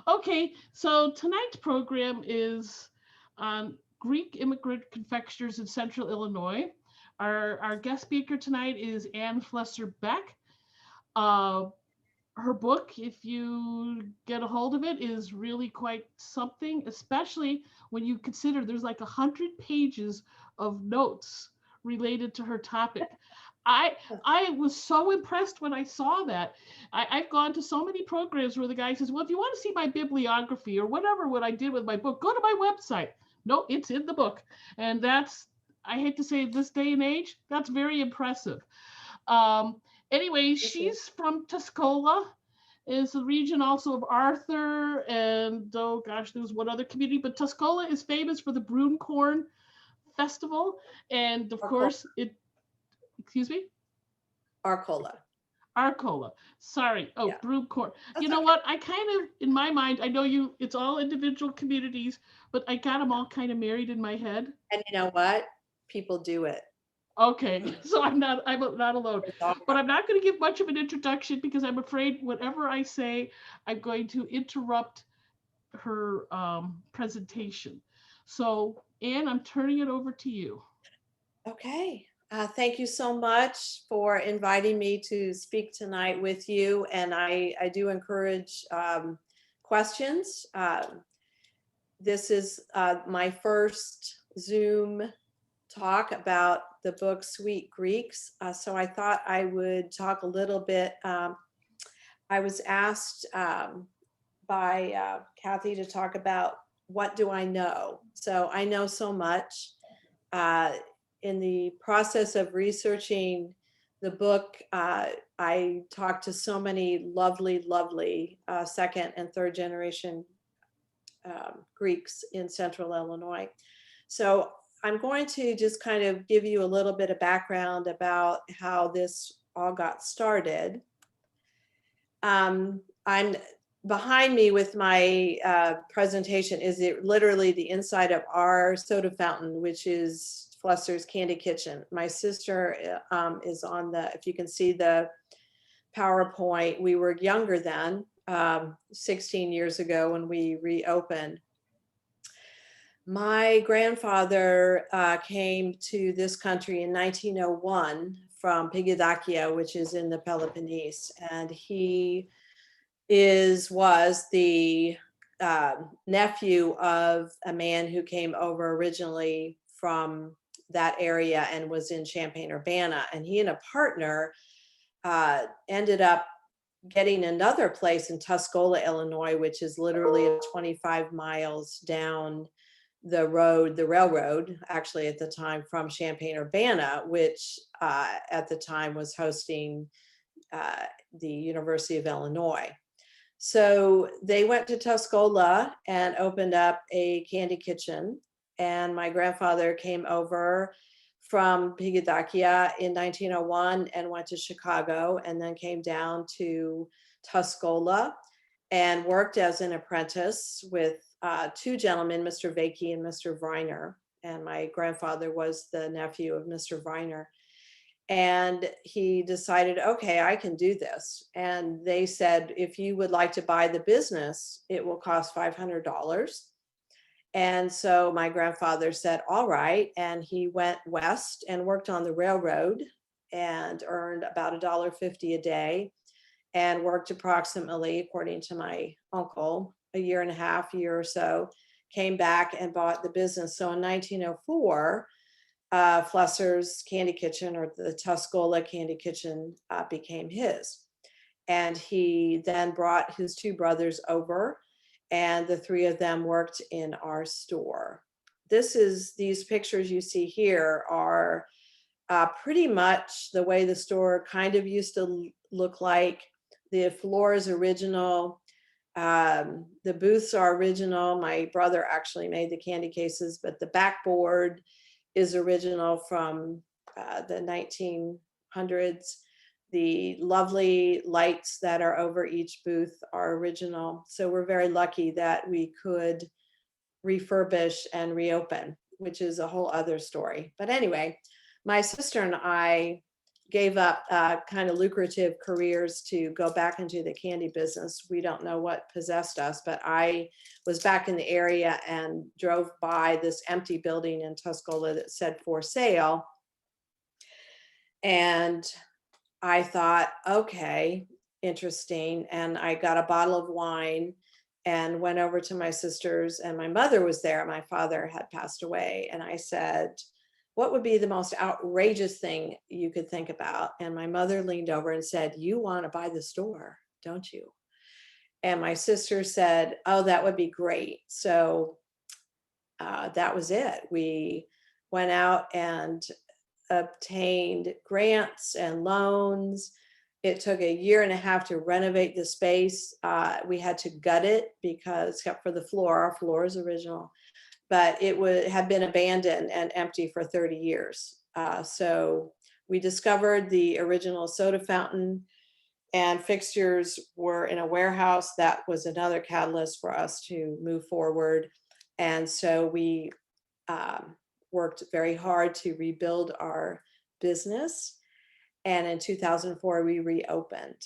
Okay, so tonight's program is on Greek immigrant confectioners in Central Illinois. Our guest speaker tonight is Anne Flesor Beck. Uh, Her book, if you get a hold of it, is really quite something, especially when you consider there's like 100 pages of notes related to her topic. I I was so impressed when I saw that. I've gone to so many programs where the guy says, "Well, if you want to see my bibliography or whatever what I did with my book, go to my website." No, it's in the book, and that's, I hate to say, this day and age, that's very impressive. Um, anyway, Thank you. she's from Tuscola, is the region also of Arthur, and oh gosh, there's one other community, but Tuscola is famous for the broom corn festival, and of Arcola. course it. Excuse me. Arcola. Arcola. Sorry. Oh, Yeah, broom corn. You that's know okay. what? I kind of, in my mind, I know you. It's all individual communities, but I got them Yeah. all kind of married in my head. And you know what? People do it. Okay, so I'm not alone, It's all but right. I'm not going to give much of an introduction because I'm afraid whatever I say, I'm going to interrupt her presentation. So, Anne, I'm turning it over to you. Okay. Thank you so much for inviting me to speak tonight with you. And I do encourage questions. This is my first Zoom talk about the book Sweet Greeks. So I thought I would talk a little bit. I was asked by Kathy to talk about what do I know. So I know so much. Uh, in the process of researching the book, I talked to so many lovely second and third generation Greeks in central Illinois. So I'm going to just kind of give you a little bit of background about how this all got started. I'm behind me with my presentation is it literally the inside of our soda fountain, which is Flesser's Candy Kitchen. My sister is on the, if you can see the PowerPoint, we were younger then, 16 years ago when we reopened. My grandfather came to this country in 1901 from Pigidakia, which is in the Peloponnese, and he was the nephew of a man who came over originally from that area and was in Champaign-Urbana, and he and a partner ended up getting another place in Tuscola, Illinois, which is literally 25 miles down the road, the railroad, actually at the time from Champaign-Urbana, which at the time was hosting the University of Illinois. So they went to Tuscola and opened up a candy kitchen. And my grandfather came over from Pigidakia in 1901 and went to Chicago and then came down to Tuscola and worked as an apprentice with two gentlemen, Mr. Vakey and Mr. Vriner. And my grandfather was the nephew of Mr. Vriner. And he decided, okay, I can do this. And they said, if you would like to buy the business, it will cost $500. And so my grandfather said, all right. And he went west and worked on the railroad and earned about $1.50 a day and worked approximately, according to my uncle, a year and a half, year or so, came back and bought the business. So in 1904, Flesser's Candy Kitchen, or the Tuscola Candy Kitchen, became his. And he then brought his two brothers over, and the three of them worked in our store. These pictures you see here are pretty much the way the store kind of used to look like. The floor is original. The booths are original. My brother actually made the candy cases, but the backboard is original from the 1900s. The lovely lights that are over each booth are original. So we're very lucky that we could refurbish and reopen, which is a whole other story. But anyway, my sister and I gave up kind of lucrative careers to go back into the candy business. We don't know what possessed us, but I was back in the area and drove by this empty building in Tuscola that said for sale. And I thought, okay, interesting. And I got a bottle of wine and went over to my sister's, and my mother was there. My father had passed away. And I said, what would be the most outrageous thing you could think about? And my mother leaned over and said, you want to buy the store, don't you? And my sister said, oh, that would be great. So that was it. We went out and obtained grants and loans. It took a year and a half to renovate the space. We had to gut it because, except for the floor, our floor is original, but it had been abandoned and empty for 30 years. So we discovered the original soda fountain, and fixtures were in a warehouse. That was another catalyst for us to move forward. And so we worked very hard to rebuild our business. And in 2004, we reopened.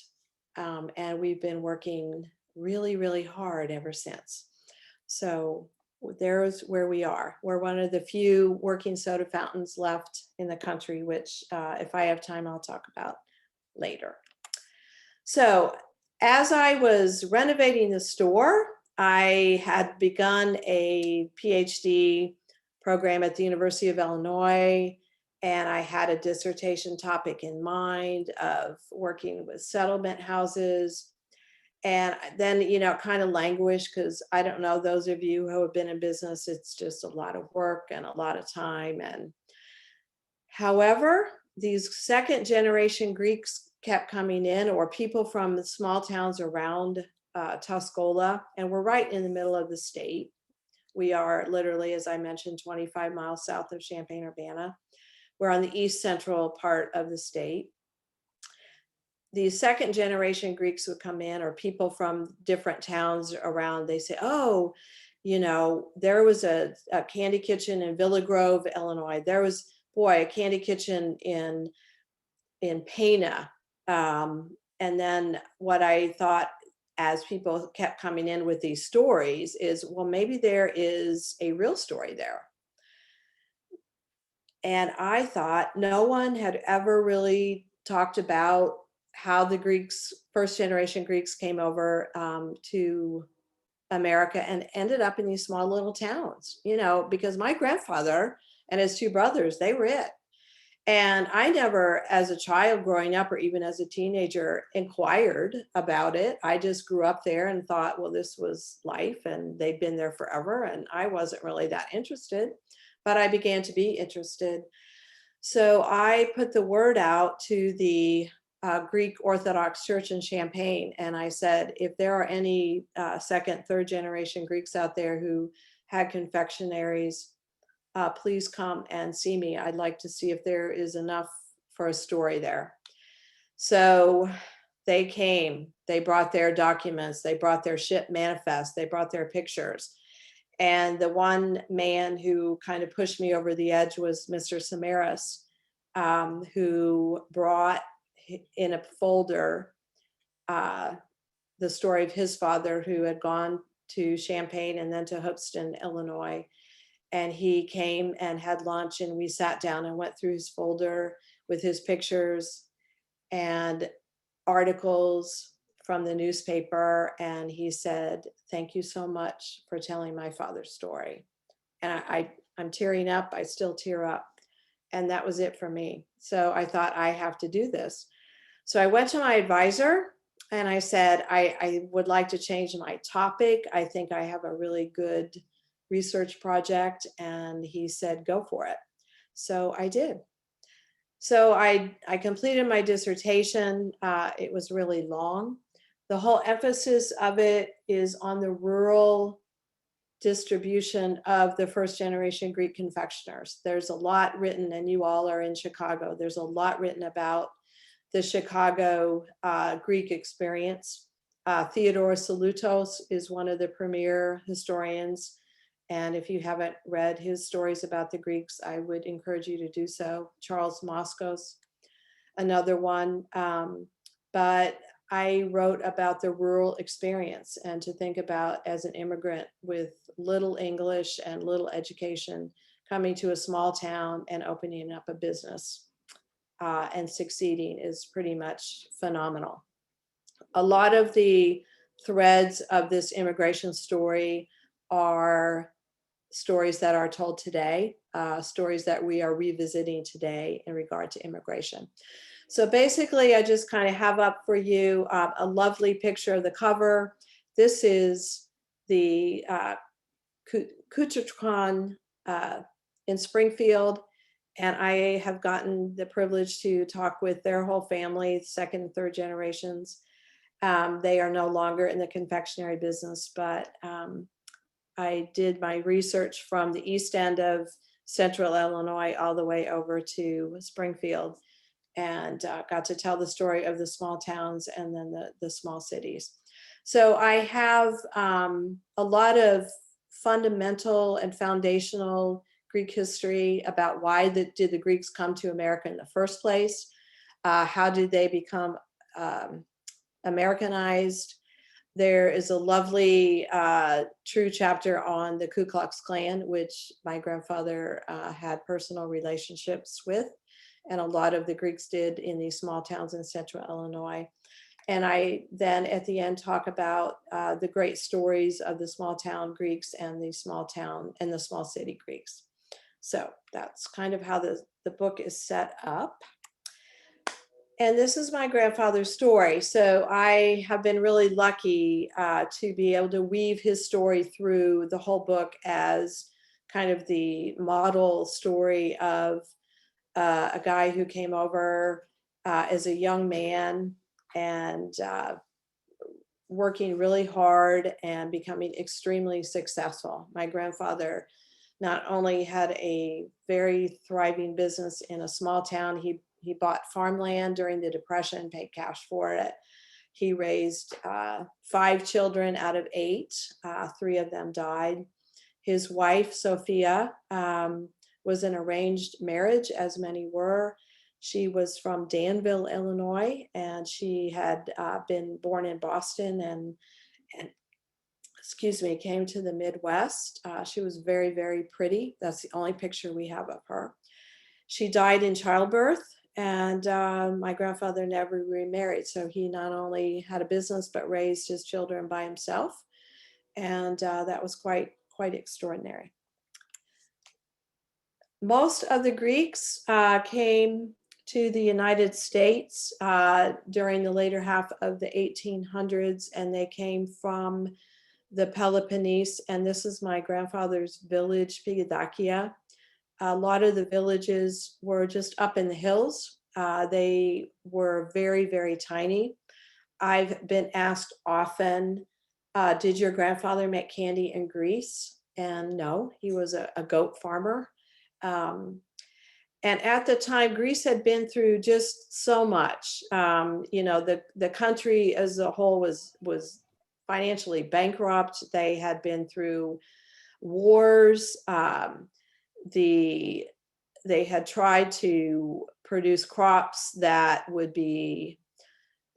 And we've been working really, really hard ever since. So there's where we are. We're one of the few working soda fountains left in the country, which if I have time, I'll talk about later. So as I was renovating the store, I had begun a PhD program at the University of Illinois, and I had a dissertation topic in mind of working with settlement houses. And then, kind of languished because I don't know, those of you who have been in business, it's just a lot of work and a lot of time. And however, these second generation Greeks kept coming in, or people from the small towns around Tuscola, and we're right in the middle of the state. We are literally, as I mentioned, 25 miles south of Champaign-Urbana. We're on the east central part of the state. The second generation Greeks would come in, or people from different towns around. They say, oh, there was a candy kitchen in Villa Grove, Illinois. There was, a candy kitchen in Pana. And then what I thought, as people kept coming in with these stories, is, well, maybe there is a real story there. And I thought no one had ever really talked about how the Greeks, first generation Greeks, came over to America and ended up in these small little towns, because my grandfather and his two brothers, they were it. And I never, as a child growing up, or even as a teenager, inquired about it. I just grew up there and thought, well, this was life and they've been there forever. And I wasn't really that interested, but I began to be interested. So I put the word out to the Greek Orthodox Church in Champaign. And I said, if there are any second, third generation Greeks out there who had confectionaries, please come and see me. I'd like to see if there is enough for a story there. So they came, they brought their documents, they brought their ship manifest, they brought their pictures. And the one man who kind of pushed me over the edge was Mr. Samaras, who brought in a folder the story of his father, who had gone to Champaign and then to Hoopeston, Illinois. And he came and had lunch, and we sat down and went through his folder with his pictures and articles from the newspaper. And he said, thank you so much for telling my father's story. And I'm tearing up. I still tear up. And that was it for me. So I thought, I have to do this. So I went to my advisor and I said, I would like to change my topic. I think I have a really good research project. And he said, go for it. So I did. So I completed my dissertation. It was really long. The whole emphasis of it is on the rural distribution of the first generation Greek confectioners. There's a lot written, and you all are in Chicago. There's a lot written about the Chicago Greek experience. Theodore Salutos is one of the premier historians. And if you haven't read his stories about the Greeks, I would encourage you to do so. Charles Moskos. another one. But I wrote about the rural experience and to think about as an immigrant with little English and little education coming to a small town and opening up a business and succeeding is pretty much phenomenal. A lot of the threads of this immigration story are stories that are told today, stories that we are revisiting today in regard to immigration. So basically, I just kind of have up for you a lovely picture of the cover. This is the Kuchukwan in Springfield, and I have gotten the privilege to talk with their whole family, second and third generations. They are no longer in the confectionery business, but I did my research from the east end of central Illinois all the way over to Springfield, and got to tell the story of the small towns and then the small cities. So I have a lot of fundamental and foundational Greek history about why did the Greeks come to America in the first place? How did they become Americanized? There is a lovely true chapter on the Ku Klux Klan, which my grandfather had personal relationships with, and a lot of the Greeks did in these small towns in central Illinois. And I then at the end talk about the great stories of the small town Greeks and the small town and the small city Greeks. So that's kind of how the book is set up. And this is my grandfather's story. So I have been really lucky to be able to weave his story through the whole book as kind of the model story of a guy who came over as a young man and working really hard and becoming extremely successful. My grandfather not only had a very thriving business in a small town, he bought farmland during the Depression, paid cash for it. He raised 5 children out of 8. 3 of them died. His wife, Sophia, was an arranged marriage, as many were. She was from Danville, Illinois, and she had been born in Boston and came to the Midwest. She was very, very pretty. That's the only picture we have of her. She died in childbirth, and my grandfather never remarried. So he not only had a business, but raised his children by himself. And that was quite extraordinary. Most of the Greeks came to the United States during the later half of the 1800s, and they came from the Peloponnese. And this is my grandfather's village, Pigidakia. A lot of the villages were just up in the hills. They were very, very tiny. I've been asked often, did your grandfather make candy in Greece? And no, he was a goat farmer. And at the time, Greece had been through just so much. The country as a whole was financially bankrupt. They had been through wars. They had tried to produce crops that would be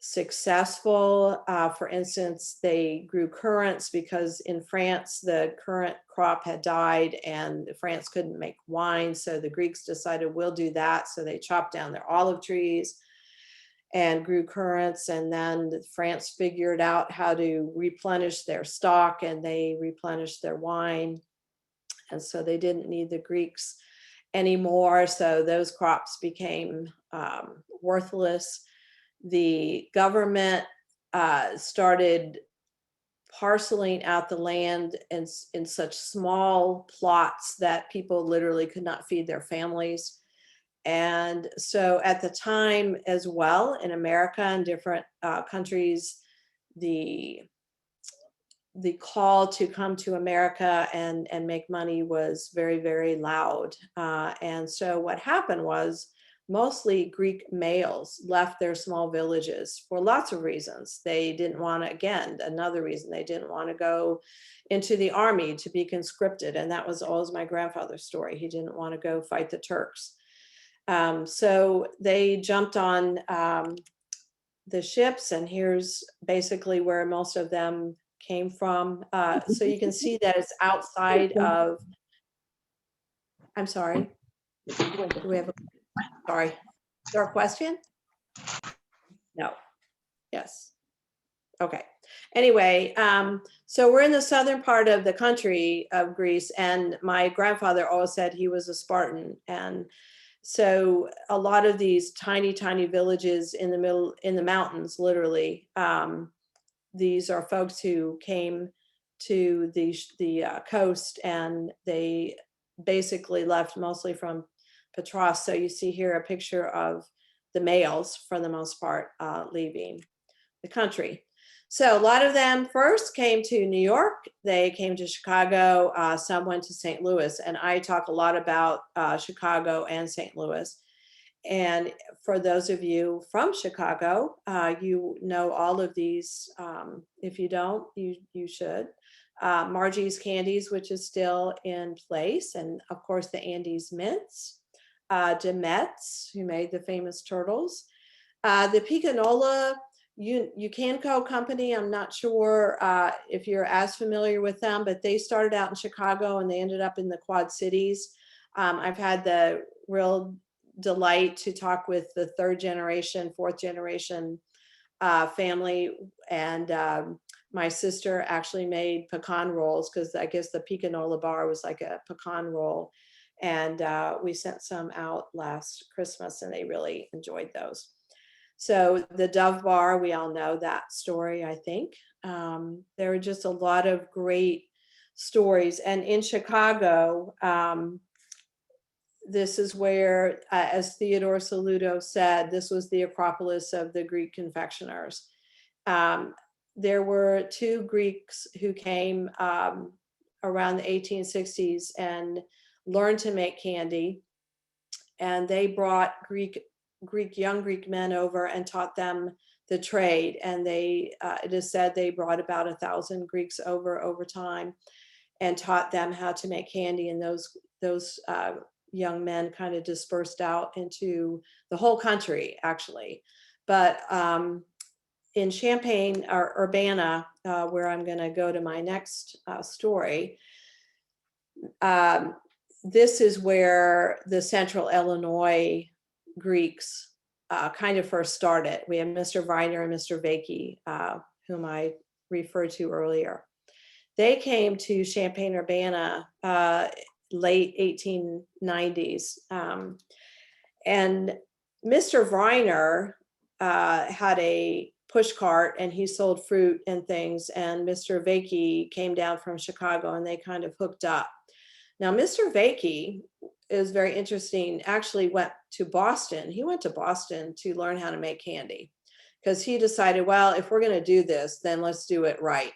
successful. For instance, they grew currants because in France, the currant crop had died and France couldn't make wine. So the Greeks decided we'll do that. So they chopped down their olive trees and grew currants. And then France figured out how to replenish their stock, and they replenished their wine. And so they didn't need the Greeks anymore. So those crops became worthless. The government started parceling out the land in such small plots that people literally could not feed their families. And so at the time as well, in America and different countries, the call to come to America and make money was very, very loud. And so what happened was mostly Greek males left their small villages for lots of reasons. They didn't want to, again, another reason, they didn't want to go into the army to be conscripted. And that was always my grandfather's story. He didn't want to go fight the Turks. So they jumped on the ships, and here's basically where most of them came from. So you can see that it's outside of, I'm sorry. Do we have sorry. Is there a question? No. Yes. Okay. Anyway, so we're in the southern part of the country of Greece, and my grandfather always said he was a Spartan. And so a lot of these tiny, tiny villages in the mountains, literally, these are folks who came to the coast, and they basically left mostly from Patras. So you see here a picture of the males, for the most part, leaving the country. So a lot of them first came to New York, they came to Chicago, some went to St. Louis, and I talk a lot about Chicago and St. Louis. And for those of you from Chicago, you know all of these. If you don't, you should. Margie's Candies, which is still in place, and of course the Andes Mints, Demet's, who made the famous turtles, the Picanola Ucanco Company. I'm not sure if you're as familiar with them, but they started out in Chicago and they ended up in the Quad Cities. I've had the real delight to talk with the third generation, fourth generation family, and my sister actually made pecan rolls, because I guess the Picanola bar was like a pecan roll, and we sent some out last Christmas and they really enjoyed those. So the Dove Bar, we all know that story, I think. There were just a lot of great stories. And in Chicago, this is where, as Theodore Saluto said, this was the Acropolis of the Greek confectioners. There were two Greeks who came around the 1860s and learned to make candy. And they brought young Greek men over and taught them the trade. And they, it is said they brought about 1,000 Greeks over time and taught them how to make candy. And those young men kind of dispersed out into the whole country, actually. But in Champaign or Urbana, where I'm going to go to my next story, this is where the Central Illinois Greeks kind of first started. We have Mr. Viner and Mr. Vakey, whom I referred to earlier. They came to Champaign, Urbana, late 1890s. And Mr. Viner had a push cart and he sold fruit and things. And Mr. Vakey came down from Chicago and they kind of hooked up. Now, Mr. Vakey is very interesting, actually went to Boston. He went to Boston to learn how to make candy because he decided, well, if we're going to do this, then let's do it right.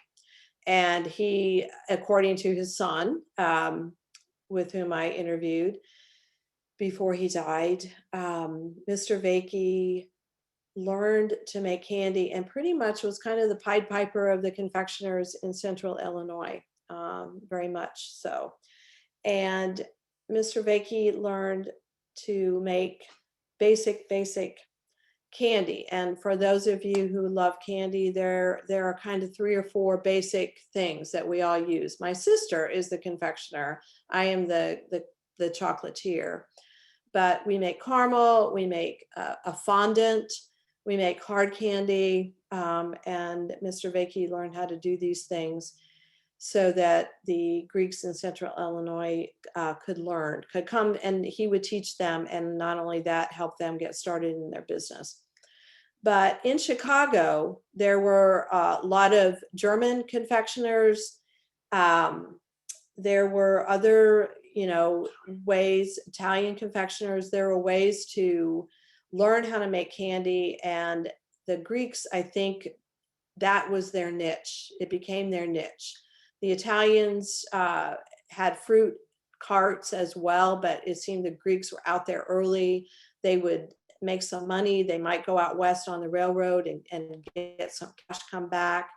And he, according to his son, with whom I interviewed before he died, Mr. Vakey learned to make candy and pretty much was kind of the Pied Piper of the confectioners in Central Illinois, very much so. And Mr. Vakey learned to make basic candy. And for those of you who love candy, there are kind of 3 or 4 basic things that we all use. My sister is the confectioner. I am the chocolatier. But we make caramel, we make a fondant, we make hard candy, and Mr. Vakey learned how to do these things so that the Greeks in Central Illinois could come, and he would teach them, and not only that, help them get started in their business. But in Chicago, there were a lot of German confectioners. There were other, ways, Italian confectioners. There were ways to learn how to make candy, and the Greeks, I think that was their niche. It became their niche. The Italians had fruit carts as well, but it seemed the Greeks were out there early. They would make some money. They might go out west on the railroad and get some cash, come back.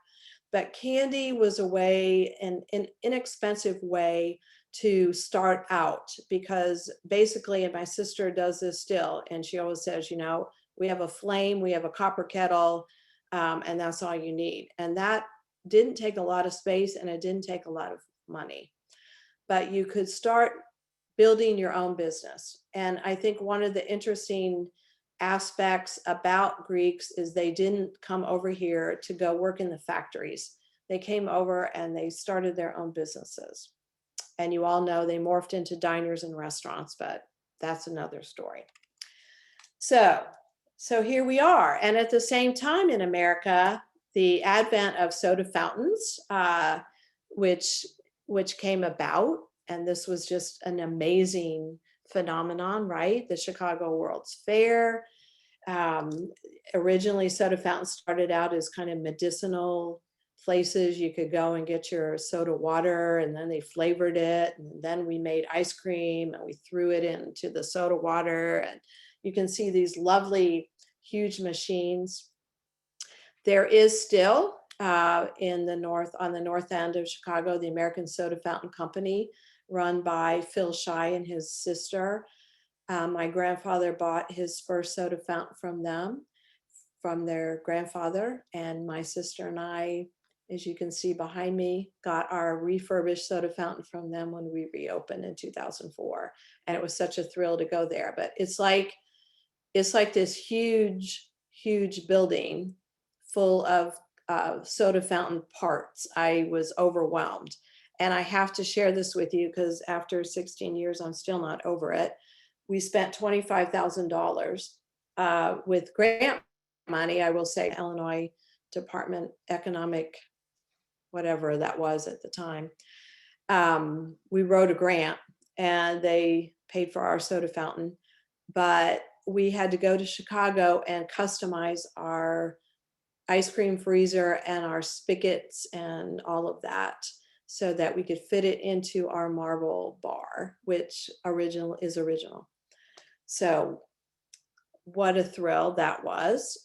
but candy was a way, an inexpensive way to start out, because basically, and my sister does this still, and she always says, you know, we have a flame, we have a copper kettle, and that's all you need. And that didn't take a lot of space, and it didn't take a lot of money, but you could start building your own business. And I think one of the interesting aspects about Greeks is they didn't come over here to go work in the factories. They came over and they started their own businesses. And you all know they morphed into diners and restaurants, but that's another story. So here we are. And at the same time in America, the advent of soda fountains, which came about, and this was just an amazing phenomenon, right? The Chicago World's Fair. Originally, soda fountains started out as kind of medicinal places. You could go and get your soda water, and then they flavored it. And then we made ice cream and we threw it into the soda water. And you can see these lovely, huge machines. There is still in the north, on the north end of Chicago, the American Soda Fountain Company, run by Phil Shy and his sister. My grandfather bought his first soda fountain from them, from their grandfather, and my sister and I, as you can see behind me, got our refurbished soda fountain from them when we reopened in 2004. And it was such a thrill to go there. But it's like this huge, huge building full of soda fountain parts. I was overwhelmed. And I have to share this with you because after 16 years, I'm still not over it. We spent $25,000 with grant money, I will say, Illinois Department Economic, whatever that was at the time. We wrote a grant and they paid for our soda fountain, but we had to go to Chicago and customize our ice cream freezer and our spigots and all of that, so that we could fit it into our marble bar, which is original. So what a thrill that was.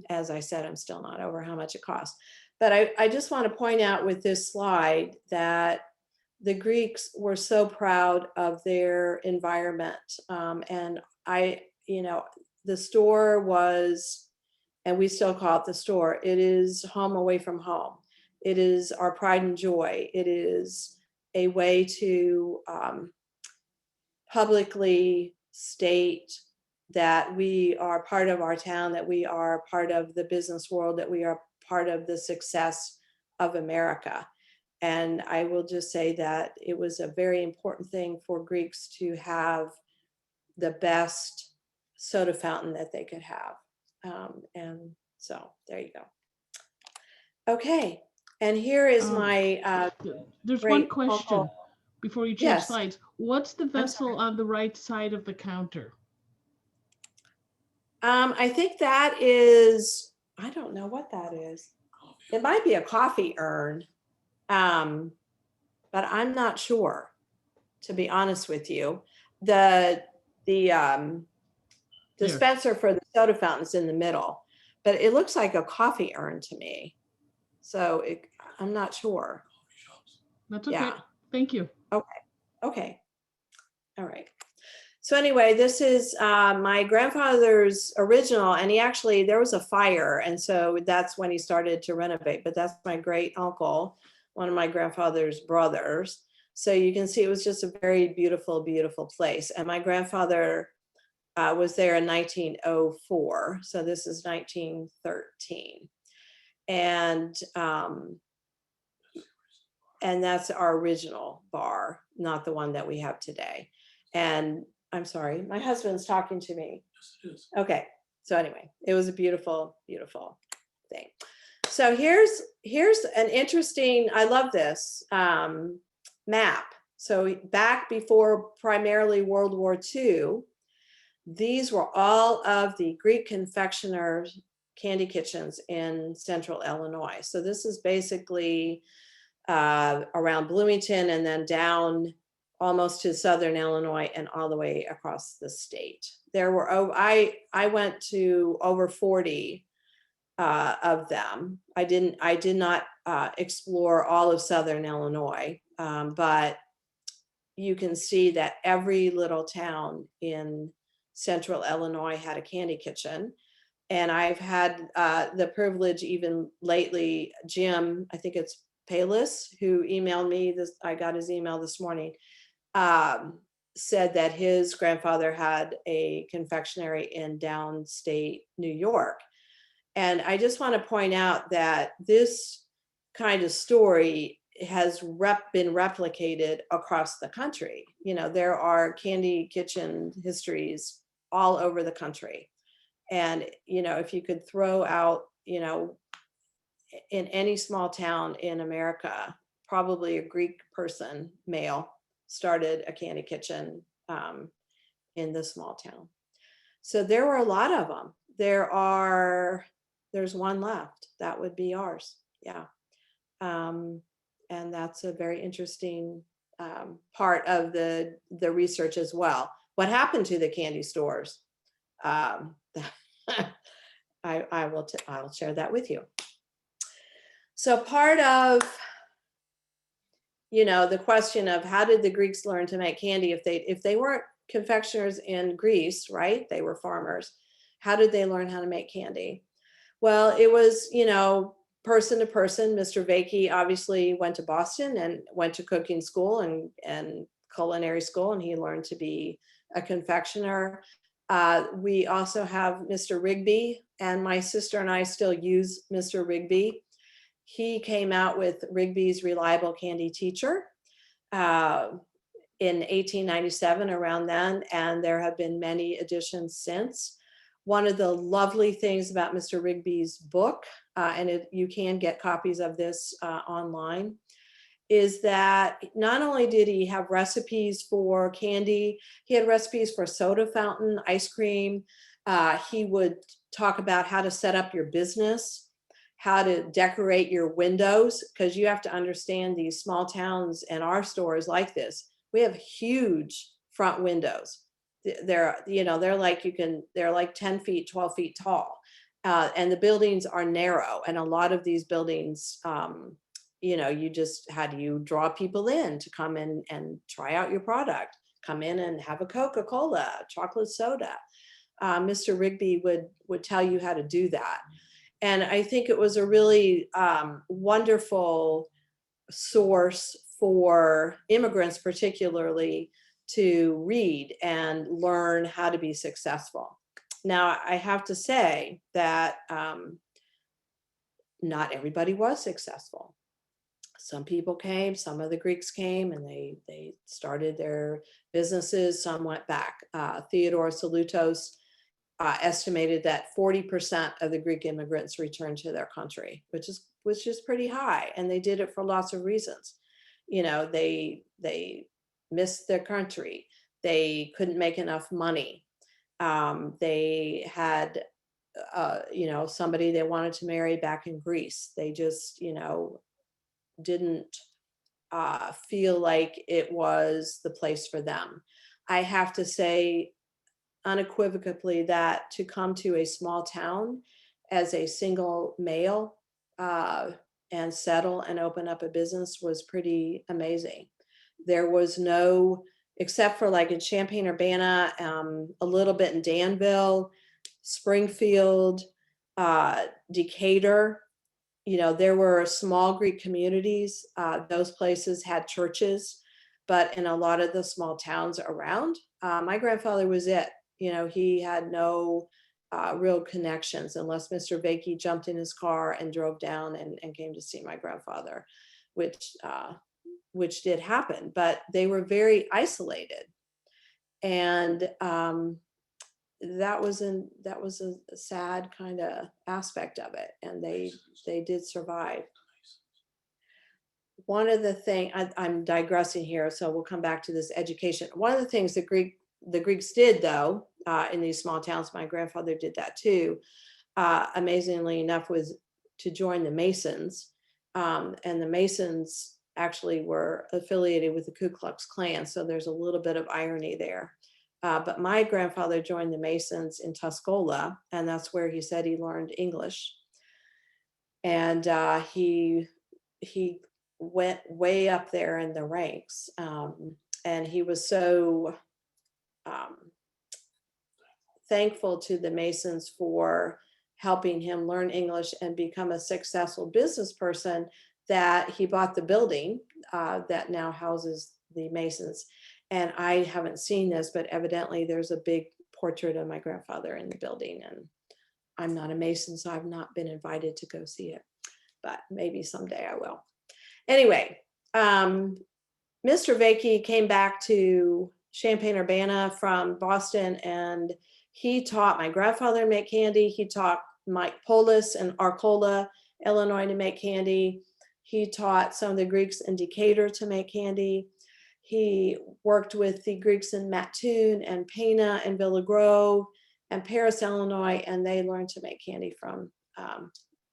As I said, I'm still not over how much it cost. But I just want to point out with this slide that the Greeks were so proud of their environment. And the store was, and we still call it the store, it is home away from home. It is our pride and joy. It is a way to publicly state that we are part of our town, that we are part of the business world, that we are part of the success of America. And I will just say that it was a very important thing for Greeks to have the best soda fountain that they could have. And so there you go. Okay. And here is my there's one question before you change Yes. slides. What's the vessel on the right side of the counter? I think that is, I don't know what that is. It might be a coffee urn, but I'm not sure, to be honest with you. The dispenser for the soda fountain's in the middle, but it looks like a coffee urn to me. So I'm not sure. That's okay. Yeah. Thank you. Okay. All right. So anyway, this is my grandfather's original, and there was a fire, and so that's when he started to renovate, but that's my great uncle, one of my grandfather's brothers. So you can see it was just a very beautiful, beautiful place. And my grandfather was there in 1904. So this is 1913. And that's our original bar, not the one that we have today. And I'm sorry, my husband's talking to me. Yes, it is. Okay. So anyway, it was a beautiful, beautiful thing. So here's an interesting, I love this map. So back before primarily World War II, these were all of the Greek confectioners candy kitchens in central Illinois. So this is basically around Bloomington and then down almost to southern Illinois and all the way across the state. There were, I went to over 40 of them. I did not explore all of Southern Illinois, but you can see that every little town in Central Illinois had a candy kitchen. And I've had the privilege, even lately, Jim, I think it's Palis, who emailed me this, I got his email this morning, said that his grandfather had a confectionery in downstate New York. And I just want to point out that this kind of story has been replicated across the country. You know, there are candy kitchen histories all over the country. And, you know, if you could throw out, you know, in any small town in America, probably a Greek person, male, started a candy kitchen in this small town. So there were a lot of them. There's one left. That would be ours. Yeah. And that's a very interesting part of the research as well. What happened to the candy stores? I'll share that with you. So part of, you know, the question of how did the Greeks learn to make candy if they weren't confectioners in Greece, right? They were farmers. How did they learn how to make candy? Well, it was, you know, person to person. Mr. Vakey obviously went to Boston and went to cooking school and culinary school, and he learned to be a confectioner. We also have Mr. Rigby, and my sister and I still use Mr. Rigby. He came out with Rigby's Reliable Candy Teacher in 1897, around then, and there have been many editions since. One of the lovely things about Mr. Rigby's book, and you can get copies of this online, is that not only did he have recipes for candy, he had recipes for soda fountain, ice cream. He would talk about how to set up your business, how to decorate your windows, because you have to understand these small towns and our stores like this. We have huge front windows. They're like 10 feet, 12 feet tall. And the buildings are narrow. And a lot of these buildings, you draw people in to come in and try out your product, come in and have a Coca-Cola, chocolate soda. Mr. Rigby would tell you how to do that. And I think it was a really wonderful source for immigrants, particularly, to read and learn how to be successful. Now, I have to say that not everybody was successful. Some people came, some of the Greeks came, and they started their businesses. Some went back. Theodore Salutos estimated that 40% of the Greek immigrants returned to their country, which is pretty high. And they did it for lots of reasons. You know, they missed their country. They couldn't make enough money. They had, somebody they wanted to marry back in Greece. They just, didn't feel like it was the place for them. I have to say unequivocally that to come to a small town as a single male and settle and open up a business was pretty amazing. There was no, except for like in Champaign-Urbana, a little bit in Danville, Springfield, Decatur, there were small Greek communities. Those places had churches, but in a lot of the small towns around, my grandfather was it. He had no real connections unless Mr. Vakey jumped in his car and drove down and came to see my grandfather, which did happen, but they were very isolated. And that was a sad kind of aspect of it. And they did survive. One of the things, I'm digressing here, so we'll come back to this education. One of the things the Greeks did, though, in these small towns, my grandfather did that too, amazingly enough, was to join the Masons. And the Masons actually were affiliated with the Ku Klux Klan, so there's a little bit of irony there. But my grandfather joined the Masons in Tuscola, and that's where he said he learned English. And he went way up there in the ranks. And he was so thankful to the Masons for helping him learn English and become a successful business person that he bought the building that now houses the Masons. And I haven't seen this, but evidently there's a big portrait of my grandfather in the building. And I'm not a Mason, so I've not been invited to go see it, but maybe someday I will. Anyway, Mr. Vakey came back to Champaign-Urbana from Boston, and he taught my grandfather to make candy. He taught Mike Polis in Arcola, Illinois to make candy. He taught some of the Greeks in Decatur to make candy. He worked with the Greeks in Mattoon and Pana and Villa Grove and Paris, Illinois, and they learned to make candy from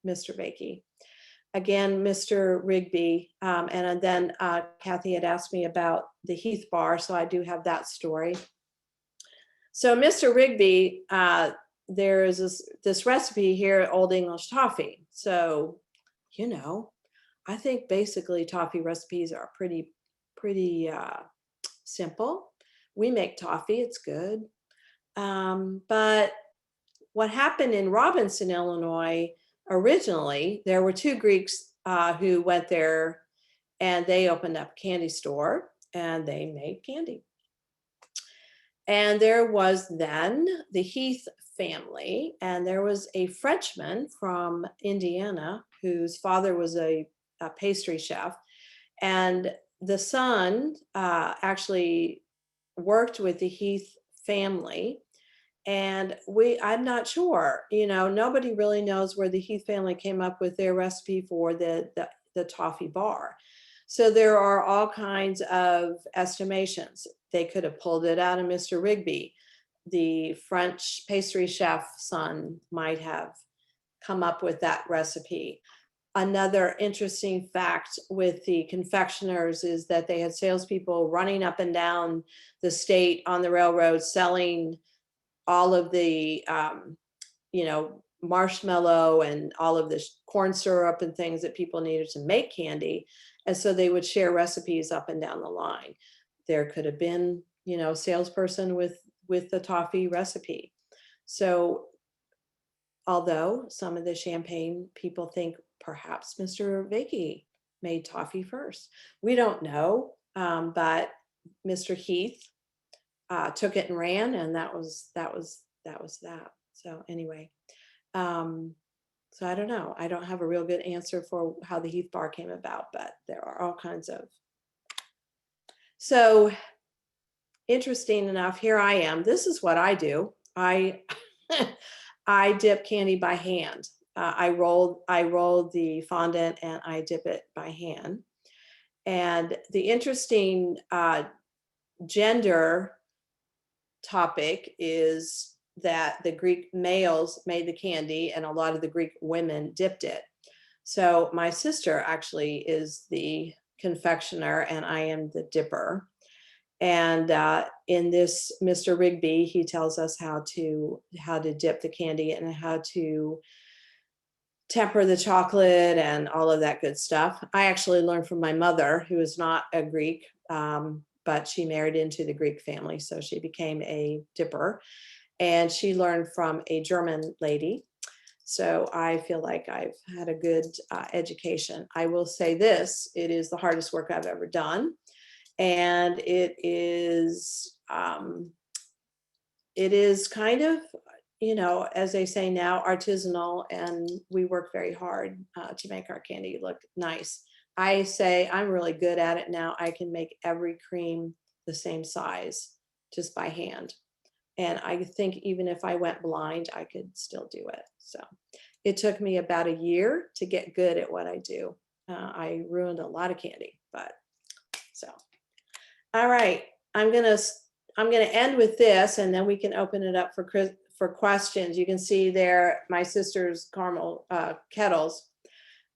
Mr. Vakey. Again, Mr. Rigby, and then Kathy had asked me about the Heath Bar, so I do have that story. So Mr. Rigby, there is this recipe here at Old English Toffee. So, you know, I think basically toffee recipes are pretty simple. We make toffee, it's good. But what happened in Robinson, Illinois, originally, there were two Greeks who went there and they opened up a candy store and they made candy. And there was then the Heath family, and there was a Frenchman from Indiana whose father was a pastry chef. And the son actually worked with the Heath family. And I'm not sure, you know, nobody really knows where the Heath family came up with their recipe for the toffee bar. So there are all kinds of estimations. They could have pulled it out of Mr. Rigby. The French pastry chef son might have come up with that recipe. Another interesting fact with the confectioners is that they had salespeople running up and down the state on the railroad selling all of the, you know, marshmallow and all of this corn syrup and things that people needed to make candy. And so they would share recipes up and down the line. There could have been, you know, salesperson with the toffee recipe. So although some of the Champaign people think perhaps Mr. Vakey made toffee first, we don't know, but Mr. Heath took it and ran, and that was that. So anyway, so I don't know. I don't have a real good answer for how the Heath Bar came about, but there are all kinds of. So interesting enough, here I am. This is what I do. I dip candy by hand. I roll the fondant and I dip it by hand. And the interesting gender topic is that the Greek males made the candy and a lot of the Greek women dipped it. So my sister actually is the confectioner and I am the dipper. And in this Mr. Rigby, he tells us how to dip the candy and how to temper the chocolate and all of that good stuff. I actually learned from my mother, who is not a Greek, but she married into the Greek family, so she became a dipper. And she learned from a German lady. So I feel like I've had a good education. I will say this, it is the hardest work I've ever done. And it is kind of, you know, as they say now, artisanal, and we work very hard to make our candy look nice. I say I'm really good at it now. I can make every cream the same size just by hand. And I think even if I went blind, I could still do it. So it took me about a year to get good at what I do. I ruined a lot of candy, but so. All right, I'm gonna end with this, and then we can open it up for questions. You can see there my sister's caramel kettles.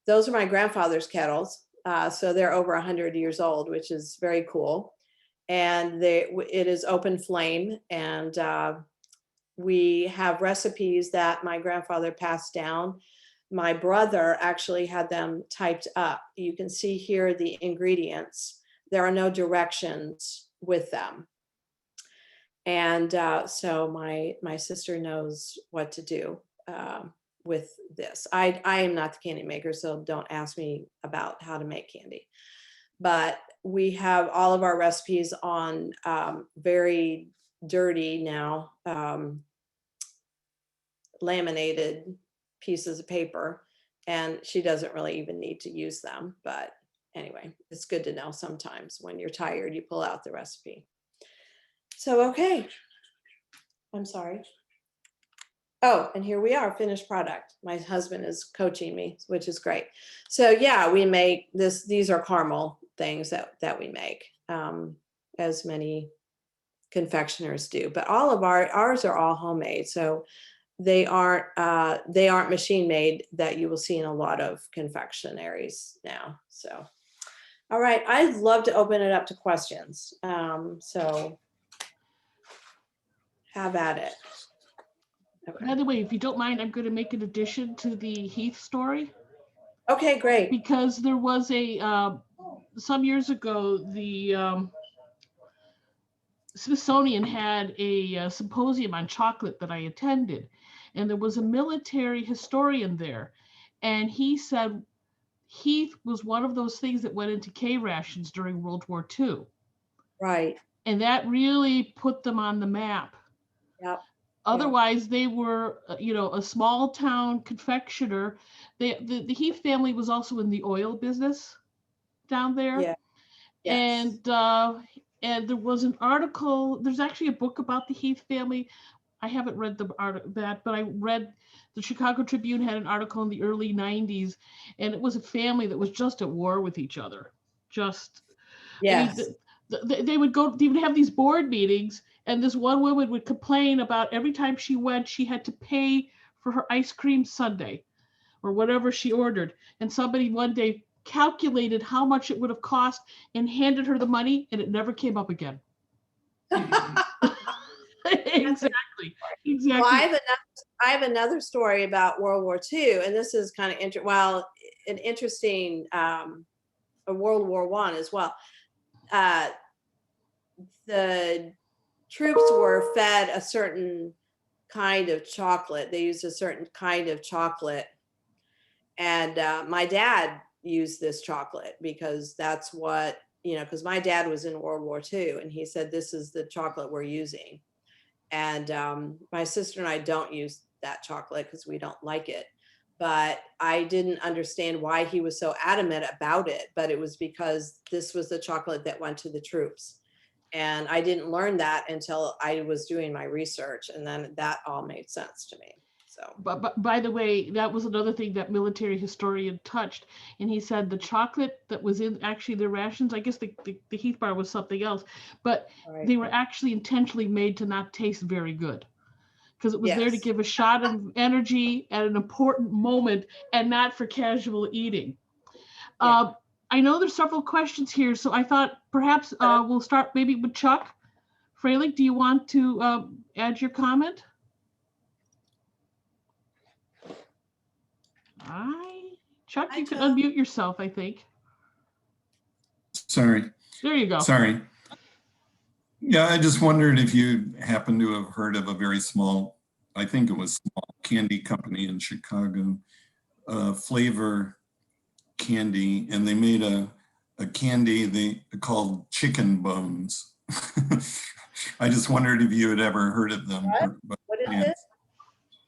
Those are my grandfather's kettles, so they're over 100 years old, which is very cool. And it is open flame, and we have recipes that my grandfather passed down my brother actually had them typed up. You can see here the ingredients. There are no directions with them. And so my sister knows what to do with this. I am not the candy maker, so don't ask me about how to make candy. But we have all of our recipes on very dirty now laminated pieces of paper, and she doesn't really even need to use them. But anyway, it's good to know sometimes when you're tired, you pull out the recipe. So, okay. I'm sorry. Oh, and here we are, finished product. My husband is coaching me, which is great. So yeah, we make this, these are caramel things that we make, as many confectioners do, but all of ours are all homemade. So they aren't machine made that you will see in a lot of confectionaries now. So, all right, I'd love to open it up to questions. So have at it. Okay. By the way, if you don't mind, I'm going to make an addition to the Heath story. Okay, great. Because there was some years ago, the Smithsonian had a symposium on chocolate that I attended, and there was a military historian there, and he said Heath was one of those things that went into K rations during World War II. Right. And that really put them on the map. Yep. Otherwise, they were, a small town confectioner. The Heath family was also in the oil business down there. Yeah. Yes. And there was an article. There's actually a book about the Heath family. I haven't read that, but I read the Chicago Tribune had an article in the early 90s, and it was a family that was just at war with each other. Just, yes. I mean, they would have these board meetings, and this one woman would complain about every time she went, she had to pay for her ice cream sundae or whatever she ordered. And somebody one day calculated how much it would have cost and handed her the money, and it never came up again. Exactly. Well, I have another story about World War II, and this is kind of an interesting World War I as well. The troops were fed a certain kind of chocolate. They used a certain kind of chocolate, and my dad used this chocolate because that's what, because my dad was in World War II, and he said, this is the chocolate we're using. And my sister and I don't use that chocolate because we don't like it. But I didn't understand why he was so adamant about it. But it was because this was the chocolate that went to the troops. And I didn't learn that until I was doing my research. And then that all made sense to me. So, but by the way, that was another thing that military historian touched. And he said the chocolate that was in actually the rations, I guess the Heath bar was something else, but right. They were actually intentionally made to not taste very good, because it was there to give a shot of energy at an important moment and not for casual eating. Yeah. I know there's several questions here, so I thought perhaps we'll start maybe with Chuck Freilich. Do you want to add your comment? Chuck, you can unmute yourself, I think. Sorry. There you go. Sorry. Yeah, I just wondered if you happen to have heard of a very small, I think it was small candy company in Chicago, flavor candy, and they made a candy called chicken bones. I just wondered if you had ever heard of them. What is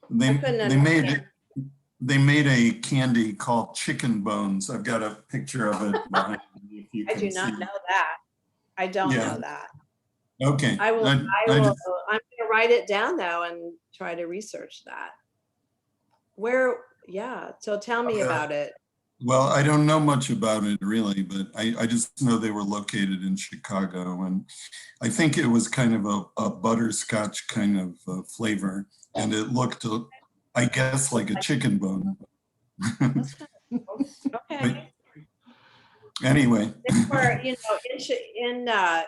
this? They made a candy called chicken bones. I've got a picture of it behind me. If you I do not know that. I don't know that. Okay. I'm going to write it down though and try to research that. So tell me about it. Well, I don't know much about it really, but I just know they were located in Chicago, and I think it was kind of a butterscotch kind of flavor, and it looked, I guess, like a chicken bone. Okay. But anyway.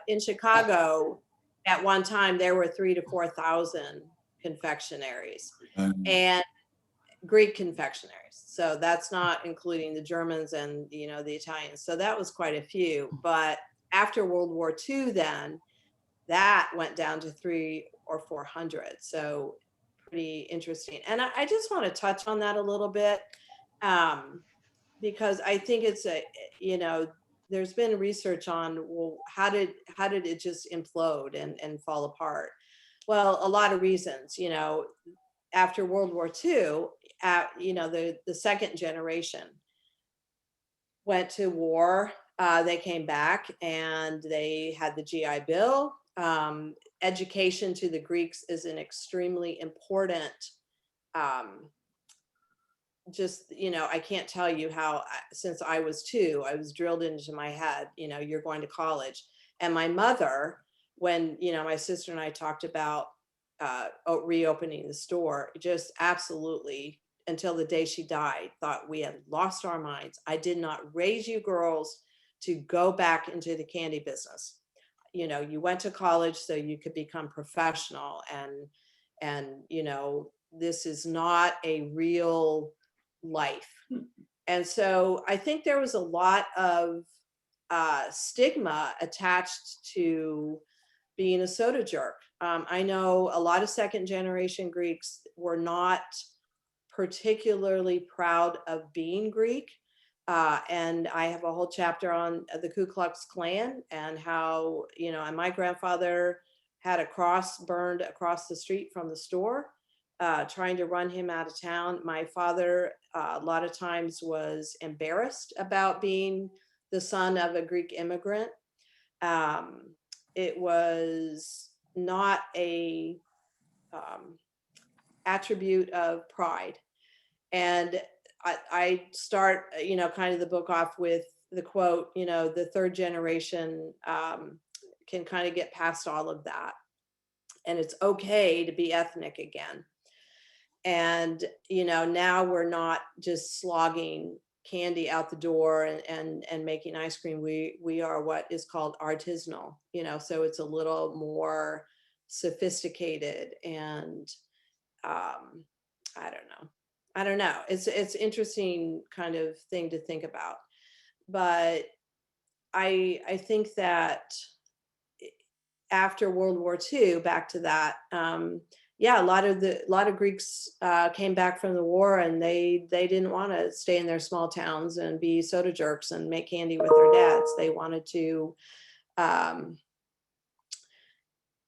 In Chicago, at one time, there were 3,000 to 4,000 confectionaries. And Greek confectionaries. So that's not including the Germans and, you know, the Italians. So that was quite a few. But after World War II, then that went down to 300 or 400. So pretty interesting. And I just want to touch on that a little bit, because I think it's a, you know, there's been research on, well, how did it just implode and fall apart? Well, a lot of reasons. You know, after World War II, you know, the second generation went to war. They came back and they had the GI Bill. Education to the Greeks is an extremely important, just, you know, I can't tell you how, since I was 2, I was drilled into my head, you know, you're going to college. And my mother, when, you know, my sister and I talked about reopening the store, just absolutely, until the day she died, thought we had lost our minds. I did not raise you girls to go back into the candy business. You know, you went to college so you could become professional, and you know, this is not a real life. And so I think there was a lot of stigma attached to being a soda jerk. I know a lot of second generation Greeks were not particularly proud of being Greek. And I have a whole chapter on the Ku Klux Klan and how, you know, and my grandfather had a cross burned across the street from the store, trying to run him out of town. My father, a lot of times, was embarrassed about being the son of a Greek immigrant. It was not a attribute of pride. And I start, you know, kind of the book off with the quote, you know, the third generation can kind of get past all of that. And it's okay to be ethnic again. And, you know, now we're not just slogging candy out the door and making ice cream. We are what is called artisanal, you know, so it's a little more sophisticated and I don't know. It's interesting kind of thing to think about. But I think that after World War II, back to that, yeah, a lot of Greeks came back from the war, and they didn't want to stay in their small towns and be soda jerks and make candy with their dads. They wanted to,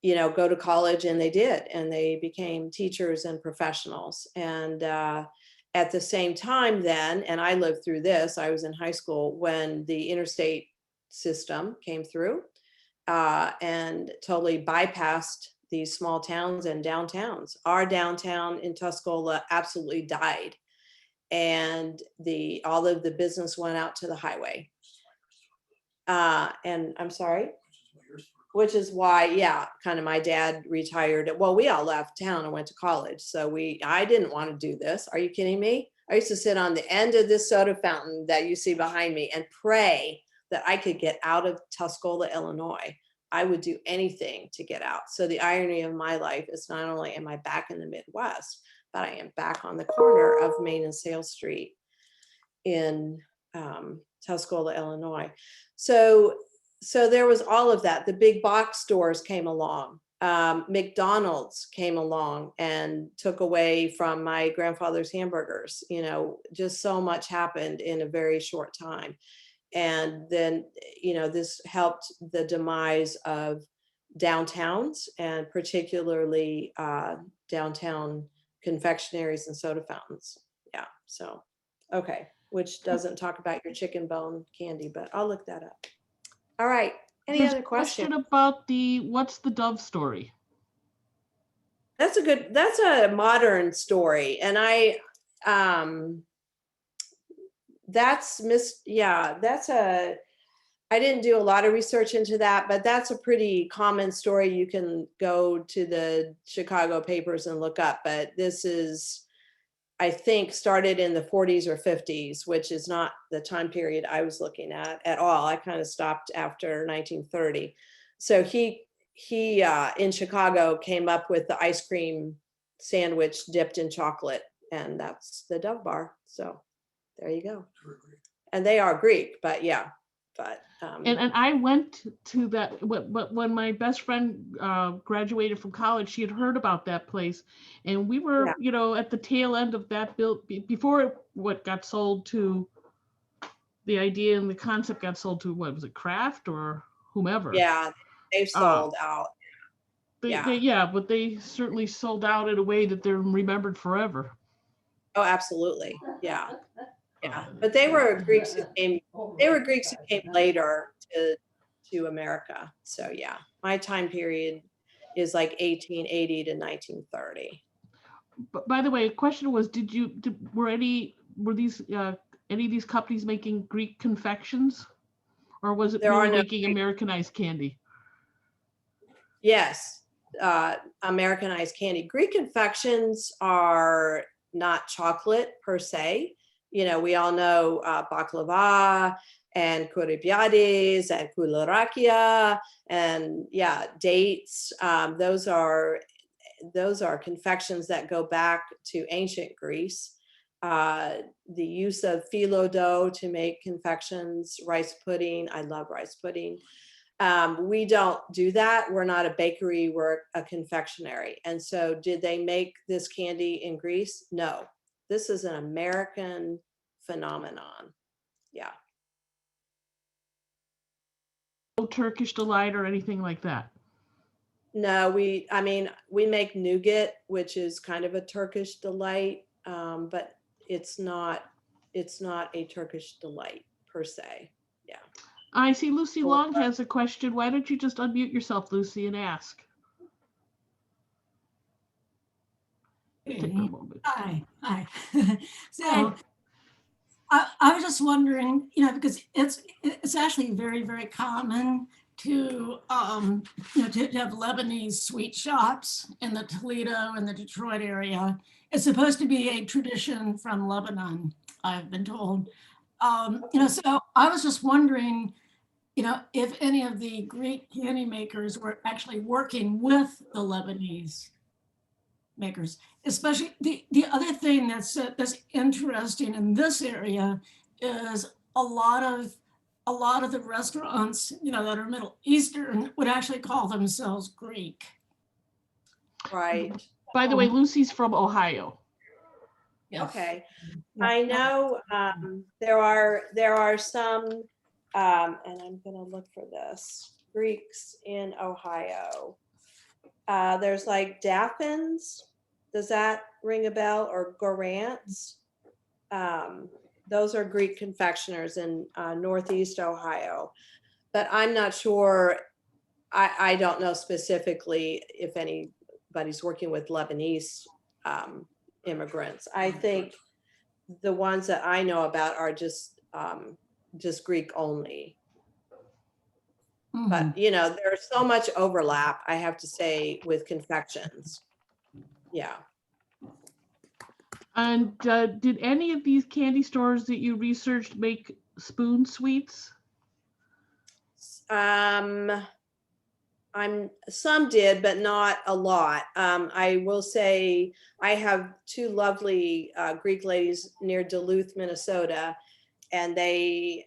you know, go to college, and they did, and they became teachers and professionals. And at the same time then, and I lived through this, I was in high school when the interstate system came through and totally bypassed these small towns and downtowns. Our downtown in Tuscola absolutely died, and all of the business went out to the highway. And I'm sorry? Which is why, yeah, kind of my dad retired. Well, we all left town and went to college. So I didn't want to do this. Are you kidding me? I used to sit on the end of this soda fountain that you see behind me and pray that I could get out of Tuscola, Illinois. I would do anything to get out. So the irony of my life is not only am I back in the Midwest, but I am back on the corner of Main and Sale Street in Tuscola, Illinois. So there was all of that. The big box stores came along. McDonald's came along and took away from my grandfather's hamburgers. You know, just so much happened in a very short time. And then, you know, this helped the demise of downtowns, and particularly downtown confectionaries and soda fountains. Yeah, so, okay, which doesn't talk about your chicken bone candy, but I'll look that up. All right, any There's other a questions? question about what's the Dove story? That's a modern story. And I didn't do a lot of research into that, but that's a pretty common story. You can go to the Chicago papers and look up, but this is, I think, started in the 40s or 50s, which is not the time period I was looking at all. I kind of stopped after 1930. So he in Chicago came up with the ice cream sandwich dipped in chocolate and that's the Dove Bar. So there you go. And they are Greek, but yeah, but And I went to that, when my best friend graduated from college, she had heard about that place. And we were, at the tail end of that build, before what got sold to, the idea and the concept got sold to, what was it, Kraft or whomever? yeah, they've sold out. But they certainly sold out in a way that they're remembered forever. Oh, absolutely. Yeah. Yeah. But they were Greeks who came later to America. So yeah, my time period is like 1880 to 1930. But by the way, the question was, were any of these companies making Greek confections, or was it making Americanized candy? Yes, Americanized candy. Greek confections are not chocolate per se. We all know baklava and kouribiades and koularakia and dates. Those are confections that go back to ancient Greece. The use of phyllo dough to make confections, rice pudding. I love rice pudding. We don't do that. We're not a bakery, we're a confectionery. And so did they make this candy in Greece? No, this is an American phenomenon. Yeah. No Turkish delight or anything like that? No, we make nougat, which is kind of a Turkish delight, but it's not a Turkish delight per se. Yeah. I see Lucy Long has a question. Why don't you just unmute yourself, Lucy, and ask? Take a moment. Hi. So I was just wondering, because it's actually very, very common to have Lebanese sweet shops in the Toledo and the Detroit area. It's supposed to be a tradition from Lebanon, I've been told. So I was just wondering, if any of the Greek candy makers were actually working with the Lebanese makers. Especially the other thing that's interesting in this area is a lot of the restaurants, that are Middle Eastern would actually call themselves Greek. Right. By the way, Lucy's from Ohio. Yes. Okay. I know there are some, and I'm going to look for this, Greeks in Ohio. There's like Daffins. Does that ring a bell? Or Gorant's? Those are Greek confectioners in Northeast Ohio. But I'm not sure, I don't know specifically if anybody's working with Lebanese immigrants. I think the ones that I know about are just Greek only. But there's so much overlap, I have to say, with confections. Yeah. And did any of these candy stores that you researched make spoon sweets? Some did, but not a lot. I will say I have two lovely Greek ladies near Duluth, Minnesota, and they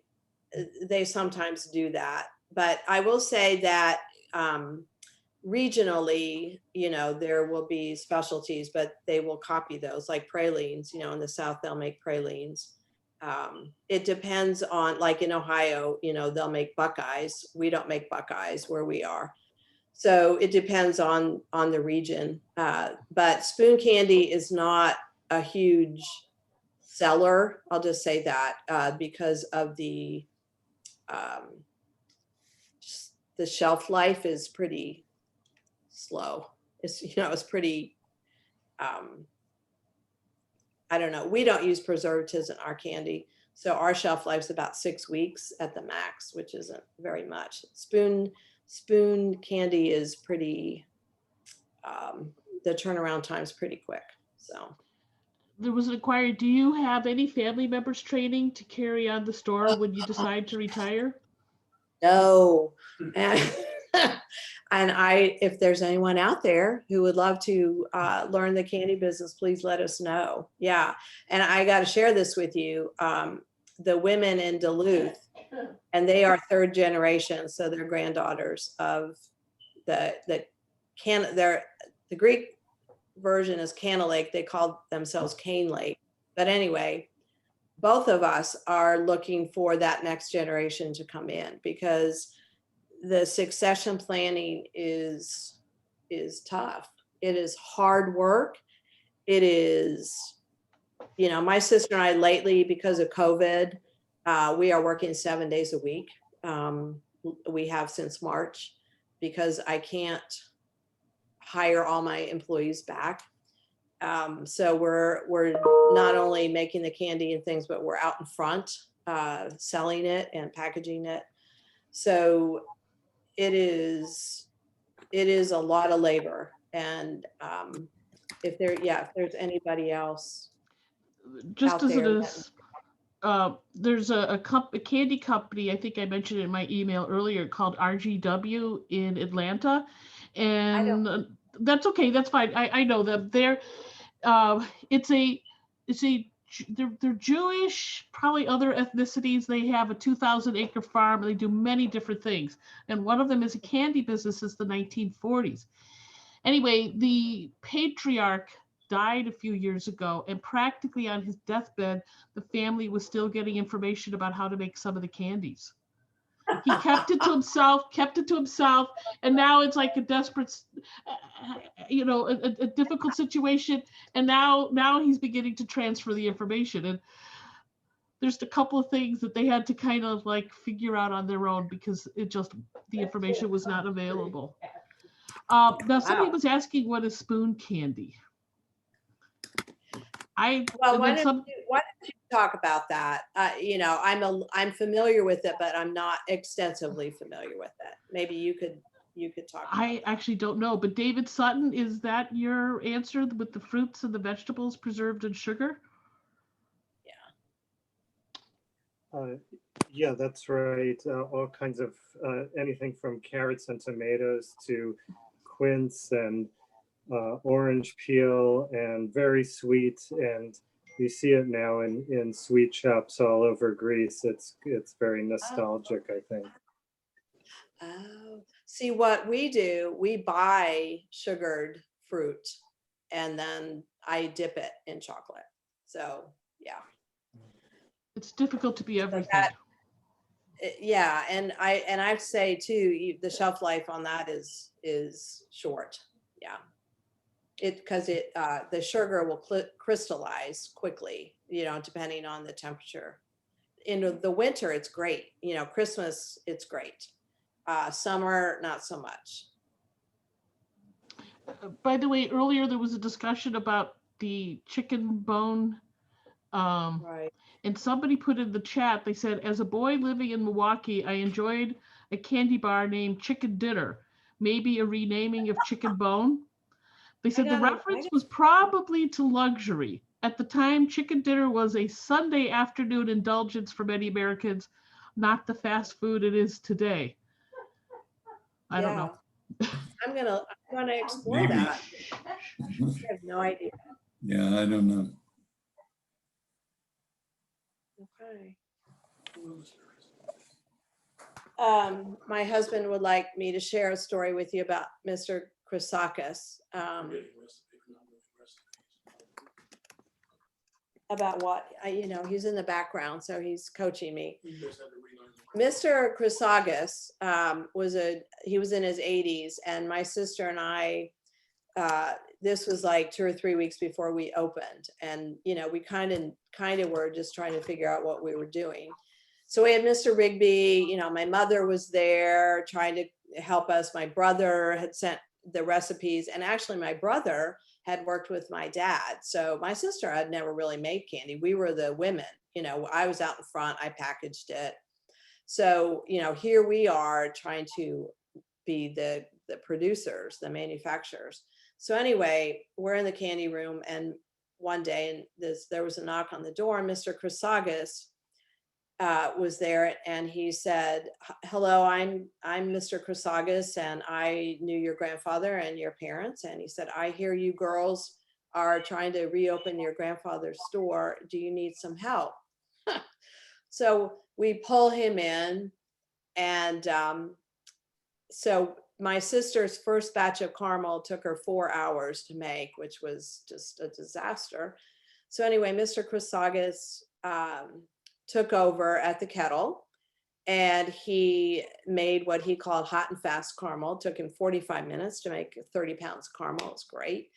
sometimes do that. But I will say that regionally, there will be specialties, but they will copy those, like pralines. In the South, they'll make pralines. It depends on, like in Ohio, they'll make Buckeyes. We don't make Buckeyes where we are. So it depends on the region. But spoon candy is not a huge seller. I'll just say that because of the shelf life is pretty slow. It's pretty, I don't know. We don't use preservatives in our candy. So our shelf life is about 6 weeks at the max, which isn't very much. Spoon candy is pretty, the turnaround time is pretty quick. So there was an inquiry. Do you have any family members training to carry on the store when you decide to retire? No. And if there's anyone out there who would love to learn the candy business, please let us know. Yeah. And I got to share this with you. The women in Duluth, and they are third generation, so they're granddaughters of the Greek version is Canna Lake. They called themselves Cane Lake. But anyway, both of us are looking for that next generation to come in, because the succession planning is tough. It is hard work. It is, my sister and I lately, because of COVID, we are working 7 days a week. We have since March, because I can't hire all my employees back. So we're not only making the candy and things, but we're out in front, selling it and packaging it. So it is a lot of labor. And if there's anybody else Just out as it there is, there's a candy company, I think I mentioned in my email earlier, called RGW in Atlanta. And that's okay, that's fine. I know them. They're they're Jewish, probably other ethnicities. They have a 2,000 acre farm, and they do many different things. And one of them is a candy business since the 1940s. Anyway, the patriarch died a few years ago, and practically on his deathbed, the family was still getting information about how to make some of the candies. He kept it to himself, and now it's like a desperate, a difficult situation. And now he's beginning to transfer the information. And there's a couple of things that they had to kind of like figure out on their own, because the information was not available. Now somebody was asking, what is spoon candy? why don't you talk about that? I'm familiar with it, but I'm not extensively familiar with it. Maybe you could talk about I actually don't know, but David Sutton, is that your answer, with the fruits and the vegetables preserved in sugar? Yeah, that's right. All kinds of anything from carrots and tomatoes to quince and orange peel, and very sweet. And you see it now in sweet shops all over Greece. It's very nostalgic, I think. Oh, see, what we do, we buy sugared fruit, and then I dip it in chocolate. So yeah. It's difficult to be everything. Yeah, and I'd say too, the shelf life on that is short. Yeah, because the sugar will crystallize quickly, depending on the temperature. In the winter, it's great. Christmas, it's great. Summer, not so much. By the way, earlier there was a discussion about the chicken bone. Right. And somebody put in the chat, they said, as a boy living in Milwaukee, I enjoyed a candy bar named Chicken Dinner, maybe a renaming of Chicken Bone. They said the reference was probably to luxury. At the time, Chicken Dinner was a Sunday afternoon indulgence for many Americans, not the fast food it is today. I don't know. I'm gonna explore Maybe. that. I have no idea. Yeah, I don't know. Okay. My husband would like me to share a story with you about Mr. Chrisakis. About what? He's in the background, so he's coaching me. Mr. Chrisakis he was in his 80s, and my sister and I, this was like 2 or 3 weeks before we opened, and we kind of were just trying to figure out what we were doing. So we had Mr. Rigby. My mother was there trying to help us. My brother had sent the recipes, and actually my brother had worked with my dad. So my sister had never really made candy. We were the women. I was out in front. I packaged it. So here we are trying to be the producers, the manufacturers. So anyway, we're in the candy room, and one day, and there was a knock on the door, and Mr. Chrisakis was there, and he said, "Hello, I'm Mr. Chrysagas, and I knew your grandfather and your parents." And he said, "I hear you girls are trying to reopen your grandfather's store. Do you need some help?" So we pull him in, and so my sister's first batch of caramel took her 4 hours to make, which was just a disaster. So anyway, Mr. Chrysagas took over at the kettle, and he made what he called hot and fast caramel. It took him 45 minutes to make 30 pounds of caramel. It's great.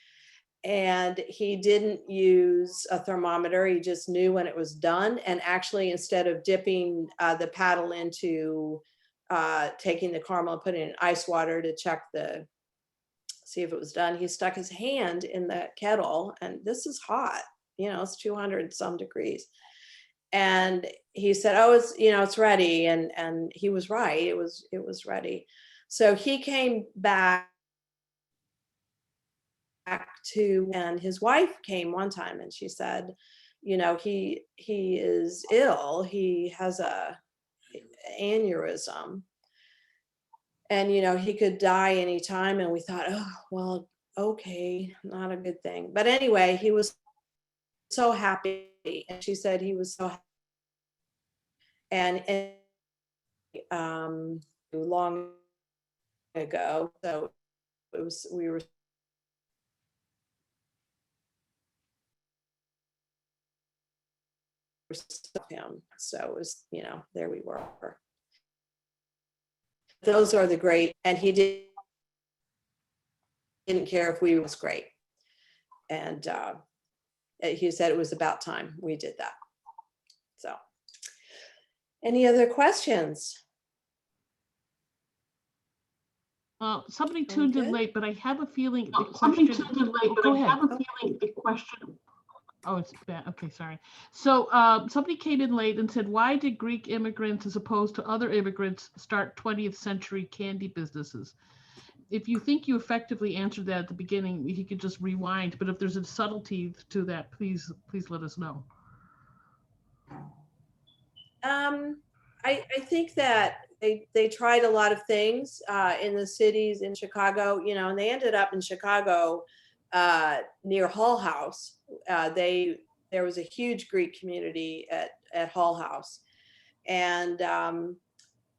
And he didn't use a thermometer. He just knew when it was done. And actually, instead of dipping the paddle into taking the caramel and putting it in ice water to check see if it was done, he stuck his hand in the kettle, and this is hot, it's 200 some degrees. And he said, "Oh, it's ready." And he was right. It was ready. So he came back and his wife came one time, and she said, he is ill. He has a aneurysm, and he could die anytime. And we thought, oh, well, okay, not a good thing. But anyway, he was so happy, and she said he was so happy. And long ago, so we were him, so it was, there we were. Those are the great, and he didn't care if we was great, and he said it was about time we did that. So any other questions? Somebody tuned in good. late, but I have a feeling the Somebody question. tuned in late, but Go I ahead. have a feeling the question. Oh, it's bad. Okay, sorry. So somebody came in late and said, why did Greek immigrants, as opposed to other immigrants, start 20th century candy businesses? If you think you effectively answered that at the beginning, you could just rewind. But if there's a subtlety to that, please let us know. I think that they tried a lot of things in the cities in Chicago, and they ended up in Chicago near Hull House. There was a huge Greek community at Hull House, and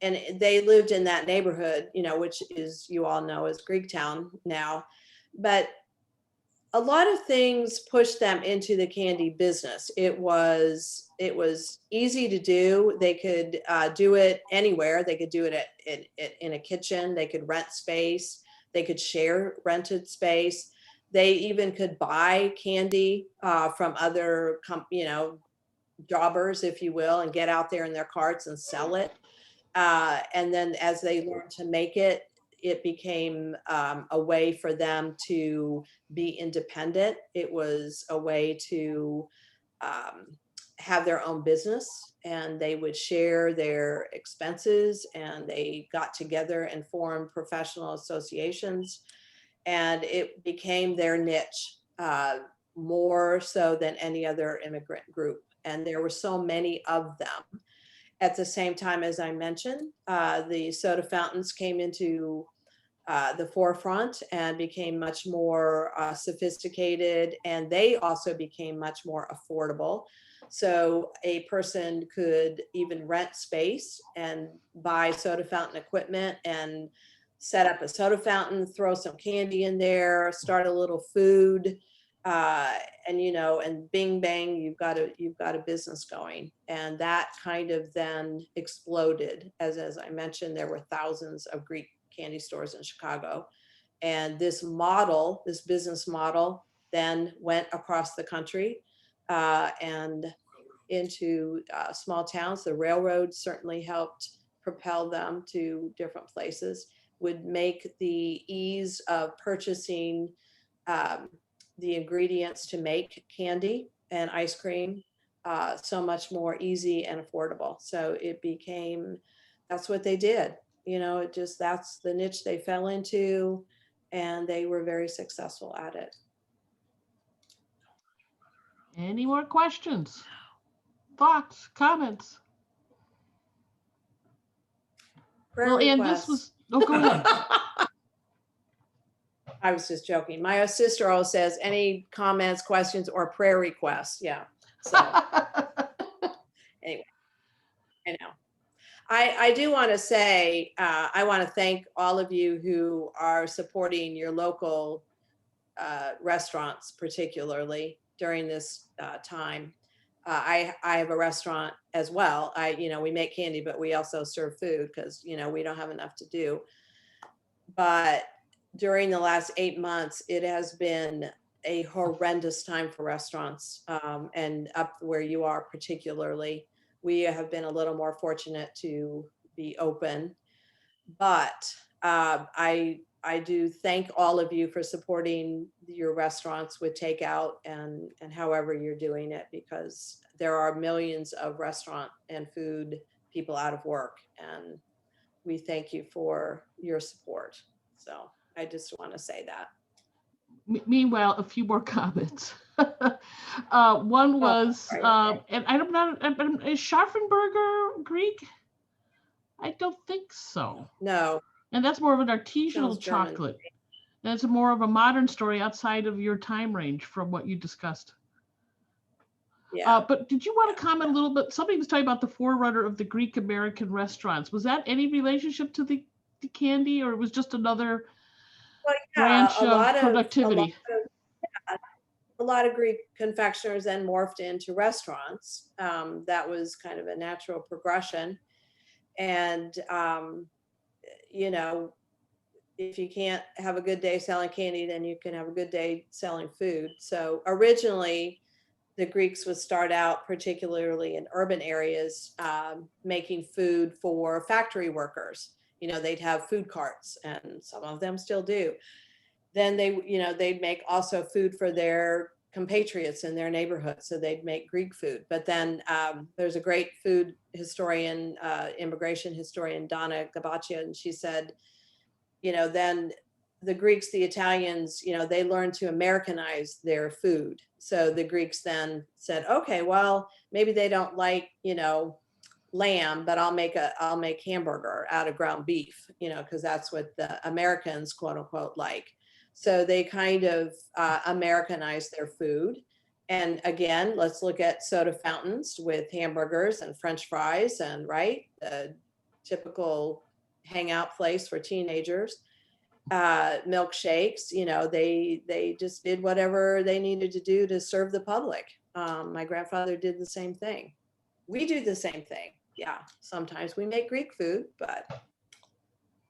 they lived in that neighborhood, which is, you all know, is Greektown now. But a lot of things pushed them into the candy business. It was easy to do. They could do it anywhere. They could do it in a kitchen. They could rent space. They could share rented space. They even could buy candy from other, jobbers, if you will, and get out there in their carts and sell it. And then as they learned to make it, it became a way for them to be independent. It was a way to have their own business, and they would share their expenses, and they got together and formed professional associations, and it became their niche more so than any other immigrant group. And there were so many of them. At the same time, as I mentioned, the soda fountains came into the forefront and became much more sophisticated, and they also became much more affordable. So a person could even rent space and buy soda fountain equipment and set up a soda fountain, throw some candy in there, start a little food, and bing bang, you've got a business going. And that kind of then exploded. As I mentioned, there were thousands of Greek candy stores in Chicago, and this business model then went across the country and into small towns. The railroad certainly helped propel them to different places, would make the ease of purchasing the ingredients to make candy and ice cream so much more easy and affordable. So that's what they did. That's the niche they fell into, and they were very successful at it. Any more questions, thoughts, comments? Prayer Well, and this requests. was, oh, go ahead. I was just joking. My sister always says, any comments, questions, or prayer requests. Yeah. So anyway, I know. I do want to say, I want to thank all of you who are supporting your local restaurants, particularly during this time. I have a restaurant as well. We make candy, but we also serve food because, we don't have enough to do. But during the last 8 months, it has been a horrendous time for restaurants, and up where you are particularly. We have been a little more fortunate to be open, but I do thank all of you for supporting your restaurants with takeout and however you're doing it, because there are millions of restaurant and food people out of work, and we thank you for your support. So I just want to say that. Meanwhile, a few more comments. One was, sorry, okay. and I'm not, is Scharfenberger Greek? I don't think so. No, And that's more of an artisanal Sounds German. chocolate. And it's more of a modern story outside of your time range from what you discussed. yeah. But did you want to comment a little bit? Somebody was talking about the forerunner of the Greek American restaurants. Was that any relationship to the candy, or it was just another Well, branch a lot of productivity? A lot of Greek confectioners then morphed into restaurants. That was kind of a natural progression. And, if you can't have a good day selling candy, then you can have a good day selling food. So originally, the Greeks would start out, particularly in urban areas, making food for factory workers. They'd have food carts, and some of them still do. Then they'd make also food for their compatriots in their neighborhood. So they'd make Greek food. But then there's a great food historian, immigration historian, Donna Gabaccia, and she said, then the Greeks, the Italians, they learned to Americanize their food. So the Greeks then said, okay, well, maybe they don't like, lamb, but I'll make hamburger out of ground beef, because that's what the Americans, quote unquote, like. So they kind of Americanized their food. And again, let's look at soda fountains with hamburgers and French fries, and the typical hangout place for teenagers. Milkshakes, they just did whatever they needed to do to serve the public. My grandfather did the same thing. We do the same thing. Yeah, sometimes we make Greek food, but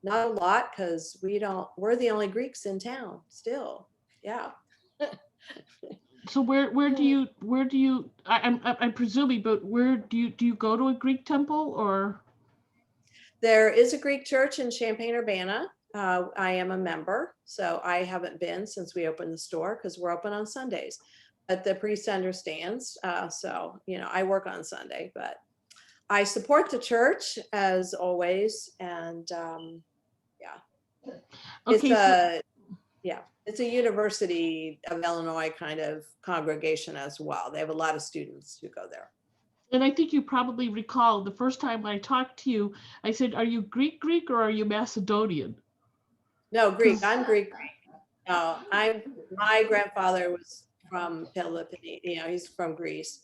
not a lot, because we're the only Greeks in town still. Yeah. So where do you I'm presuming, but where do you go to a Greek temple, or? There is a Greek church in Champaign-Urbana. I am a member, so I haven't been since we opened the store, because we're open on Sundays. But the priest understands. So, I work on Sunday, but I support the church as always. And yeah, Okay, it's a University of Illinois kind of congregation as well. They have a lot of students who go there. and I think you probably recall the first time I talked to you, I said, are you Greek or are you Macedonian? No, Greek. I'm Greek. No, my grandfather was from Peloponnese, he's from Greece,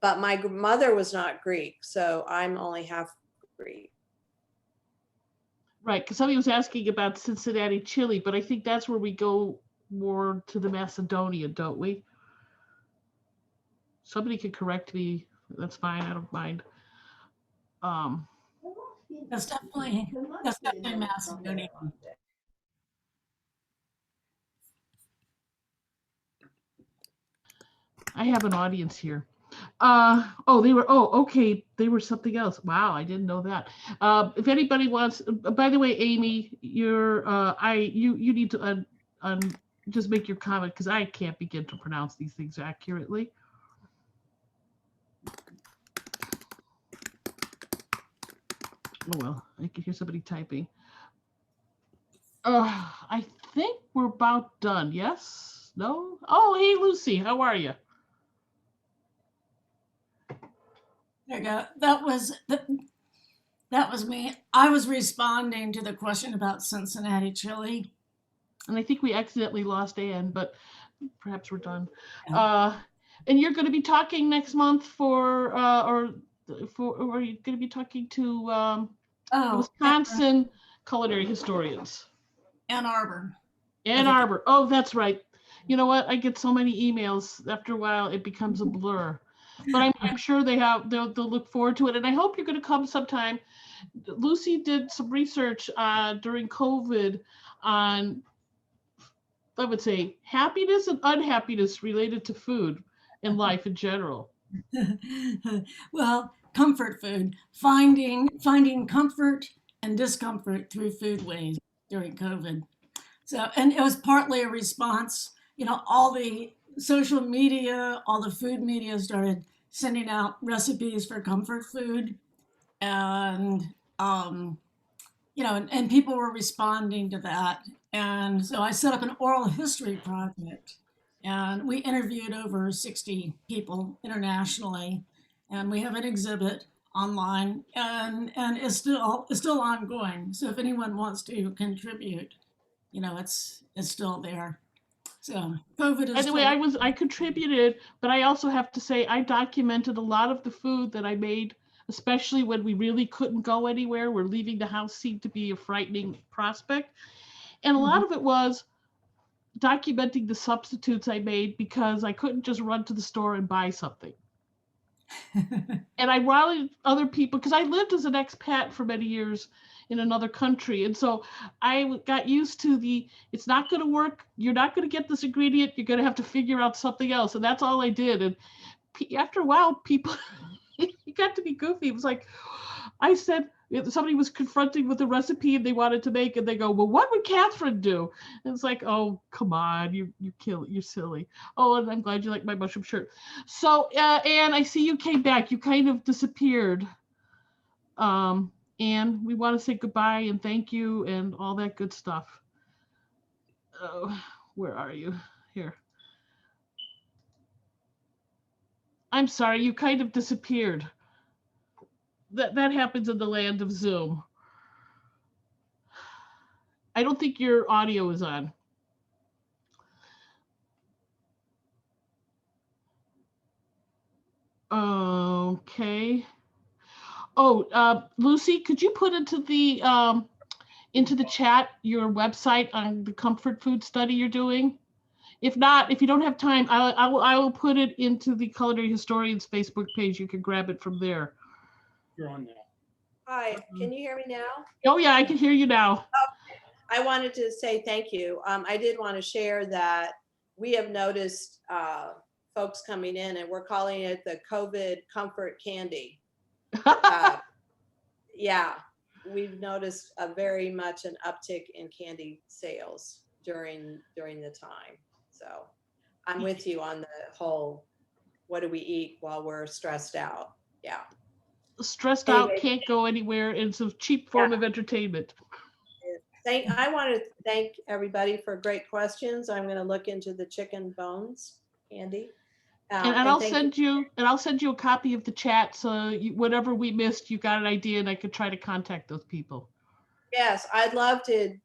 but my mother was not Greek, so I'm only half Greek. Right, because somebody was asking about Cincinnati chili, but I think that's where we go more to the Macedonian, don't we? Somebody could correct me. That's fine. I don't mind. That's definitely Macedonian. I have an audience here. Okay. They were something else. Wow, I didn't know that. If anybody wants, by the way, Amy, you need to just make your comment, because I can't begin to pronounce these things accurately. Oh well, I can hear somebody typing. I think we're about done. Yes? No? Oh, hey, Lucy, how are you? There you go. That was That was me. I was responding to the question about Cincinnati chili. And I think we accidentally lost Anne, but perhaps we're done. Yeah. And you're going to be talking next month or are you going to be talking to Oh, Wisconsin culinary historians? Ann Arbor. Ann Arbor. Oh, that's right. You know what? I get so many emails. After a while, it becomes a blur. But I'm sure they'll look forward to it. And I hope you're going to come sometime. Lucy did some research during COVID on, I would say, happiness and unhappiness related to food in life in general. Well, comfort food, finding comfort and discomfort through foodways during COVID. So, and it was partly a response, all the social media, all the food media started sending out recipes for comfort food. And, and people were responding to that. And so I set up an oral history project and we interviewed over 60 people internationally. And we have an exhibit online and it's still ongoing. So if anyone wants to contribute, it's still there. So COVID is. Anyway, I contributed, but I also have to say I documented a lot of the food that I made, especially when we really couldn't go anywhere, where leaving the house seemed to be a frightening prospect. And a lot of it was documenting the substitutes I made because I couldn't just run to the store and buy something. And I rallied other people because I lived as an expat for many years in another country. And so I got used to it's not going to work. You're not going to get this ingredient. You're going to have to figure out something else. And that's all I did. And after a while, people, it got to be goofy. It was like, I said, somebody was confronting with a recipe and they wanted to make, and they go, well, what would Catherine do? And it's like, oh, come on, you're silly. Oh, and I'm glad you like my mushroom shirt. So, Anne, I see you came back. You kind of disappeared. Anne, we want to say goodbye and thank you and all that good stuff. Oh, where are you? Here. I'm sorry, you kind of disappeared. That happens in the land of Zoom. I don't think your audio is on. Okay. Oh, Lucy, could you put into the chat your website on the comfort food study you're doing? If not, if you don't have time, I will put it into the Culinary Historians Facebook page. You can grab it from there. You're on now. Hi, can you hear me now? Oh yeah, I can hear you now. I wanted to say thank you. I did want to share that we have noticed folks coming in, and we're calling it the COVID comfort candy. Yeah, we've noticed very much an uptick in candy sales during the time. So I'm with you on the whole, what do we eat while we're stressed out? Yeah. Stressed out, can't go anywhere. It's a cheap form of entertainment. I want to thank everybody for great questions. I'm going to look into the chicken bones, Andy. And I'll send you a copy of the chat, so whatever we missed, you got an idea, and I could try to contact those people. Yes, I'd love to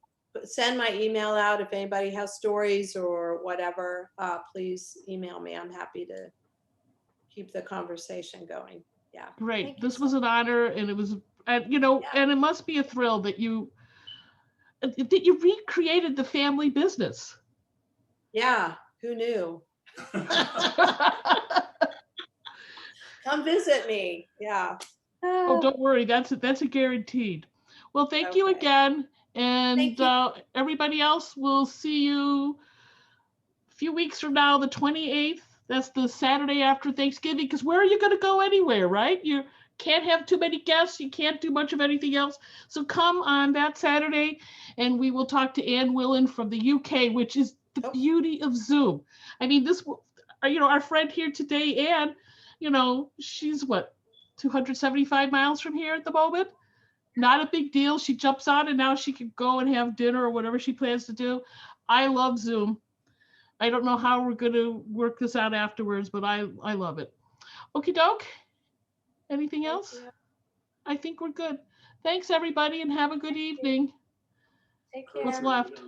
send my email out if anybody has stories or whatever. Please email me. I'm happy to keep the conversation going. Yeah. Great. This was an honor, and it was, and and it must be a thrill that you recreated the family business. Yeah. Who knew? Come visit me. Yeah. Oh, don't worry. That's a guaranteed. Well, thank you again. And everybody else, we'll see you a few weeks from now, the 28th. That's the Saturday after Thanksgiving, because where are you going to go anywhere, right? You can't have too many guests. You can't do much of anything else. So come on that Saturday, and we will talk to Anne Willen from the UK, which is the beauty of Zoom. I mean, this, our friend here today, Anne, she's what, 275 miles from here at the moment? Not a big deal. She jumps on and now she can go and have dinner or whatever she plans to do. I love Zoom. I don't know how we're going to work this out afterwards, but I love it. Okie doke. Anything else? I think we're good. Thanks, everybody, and have a good evening. Take care. What's left?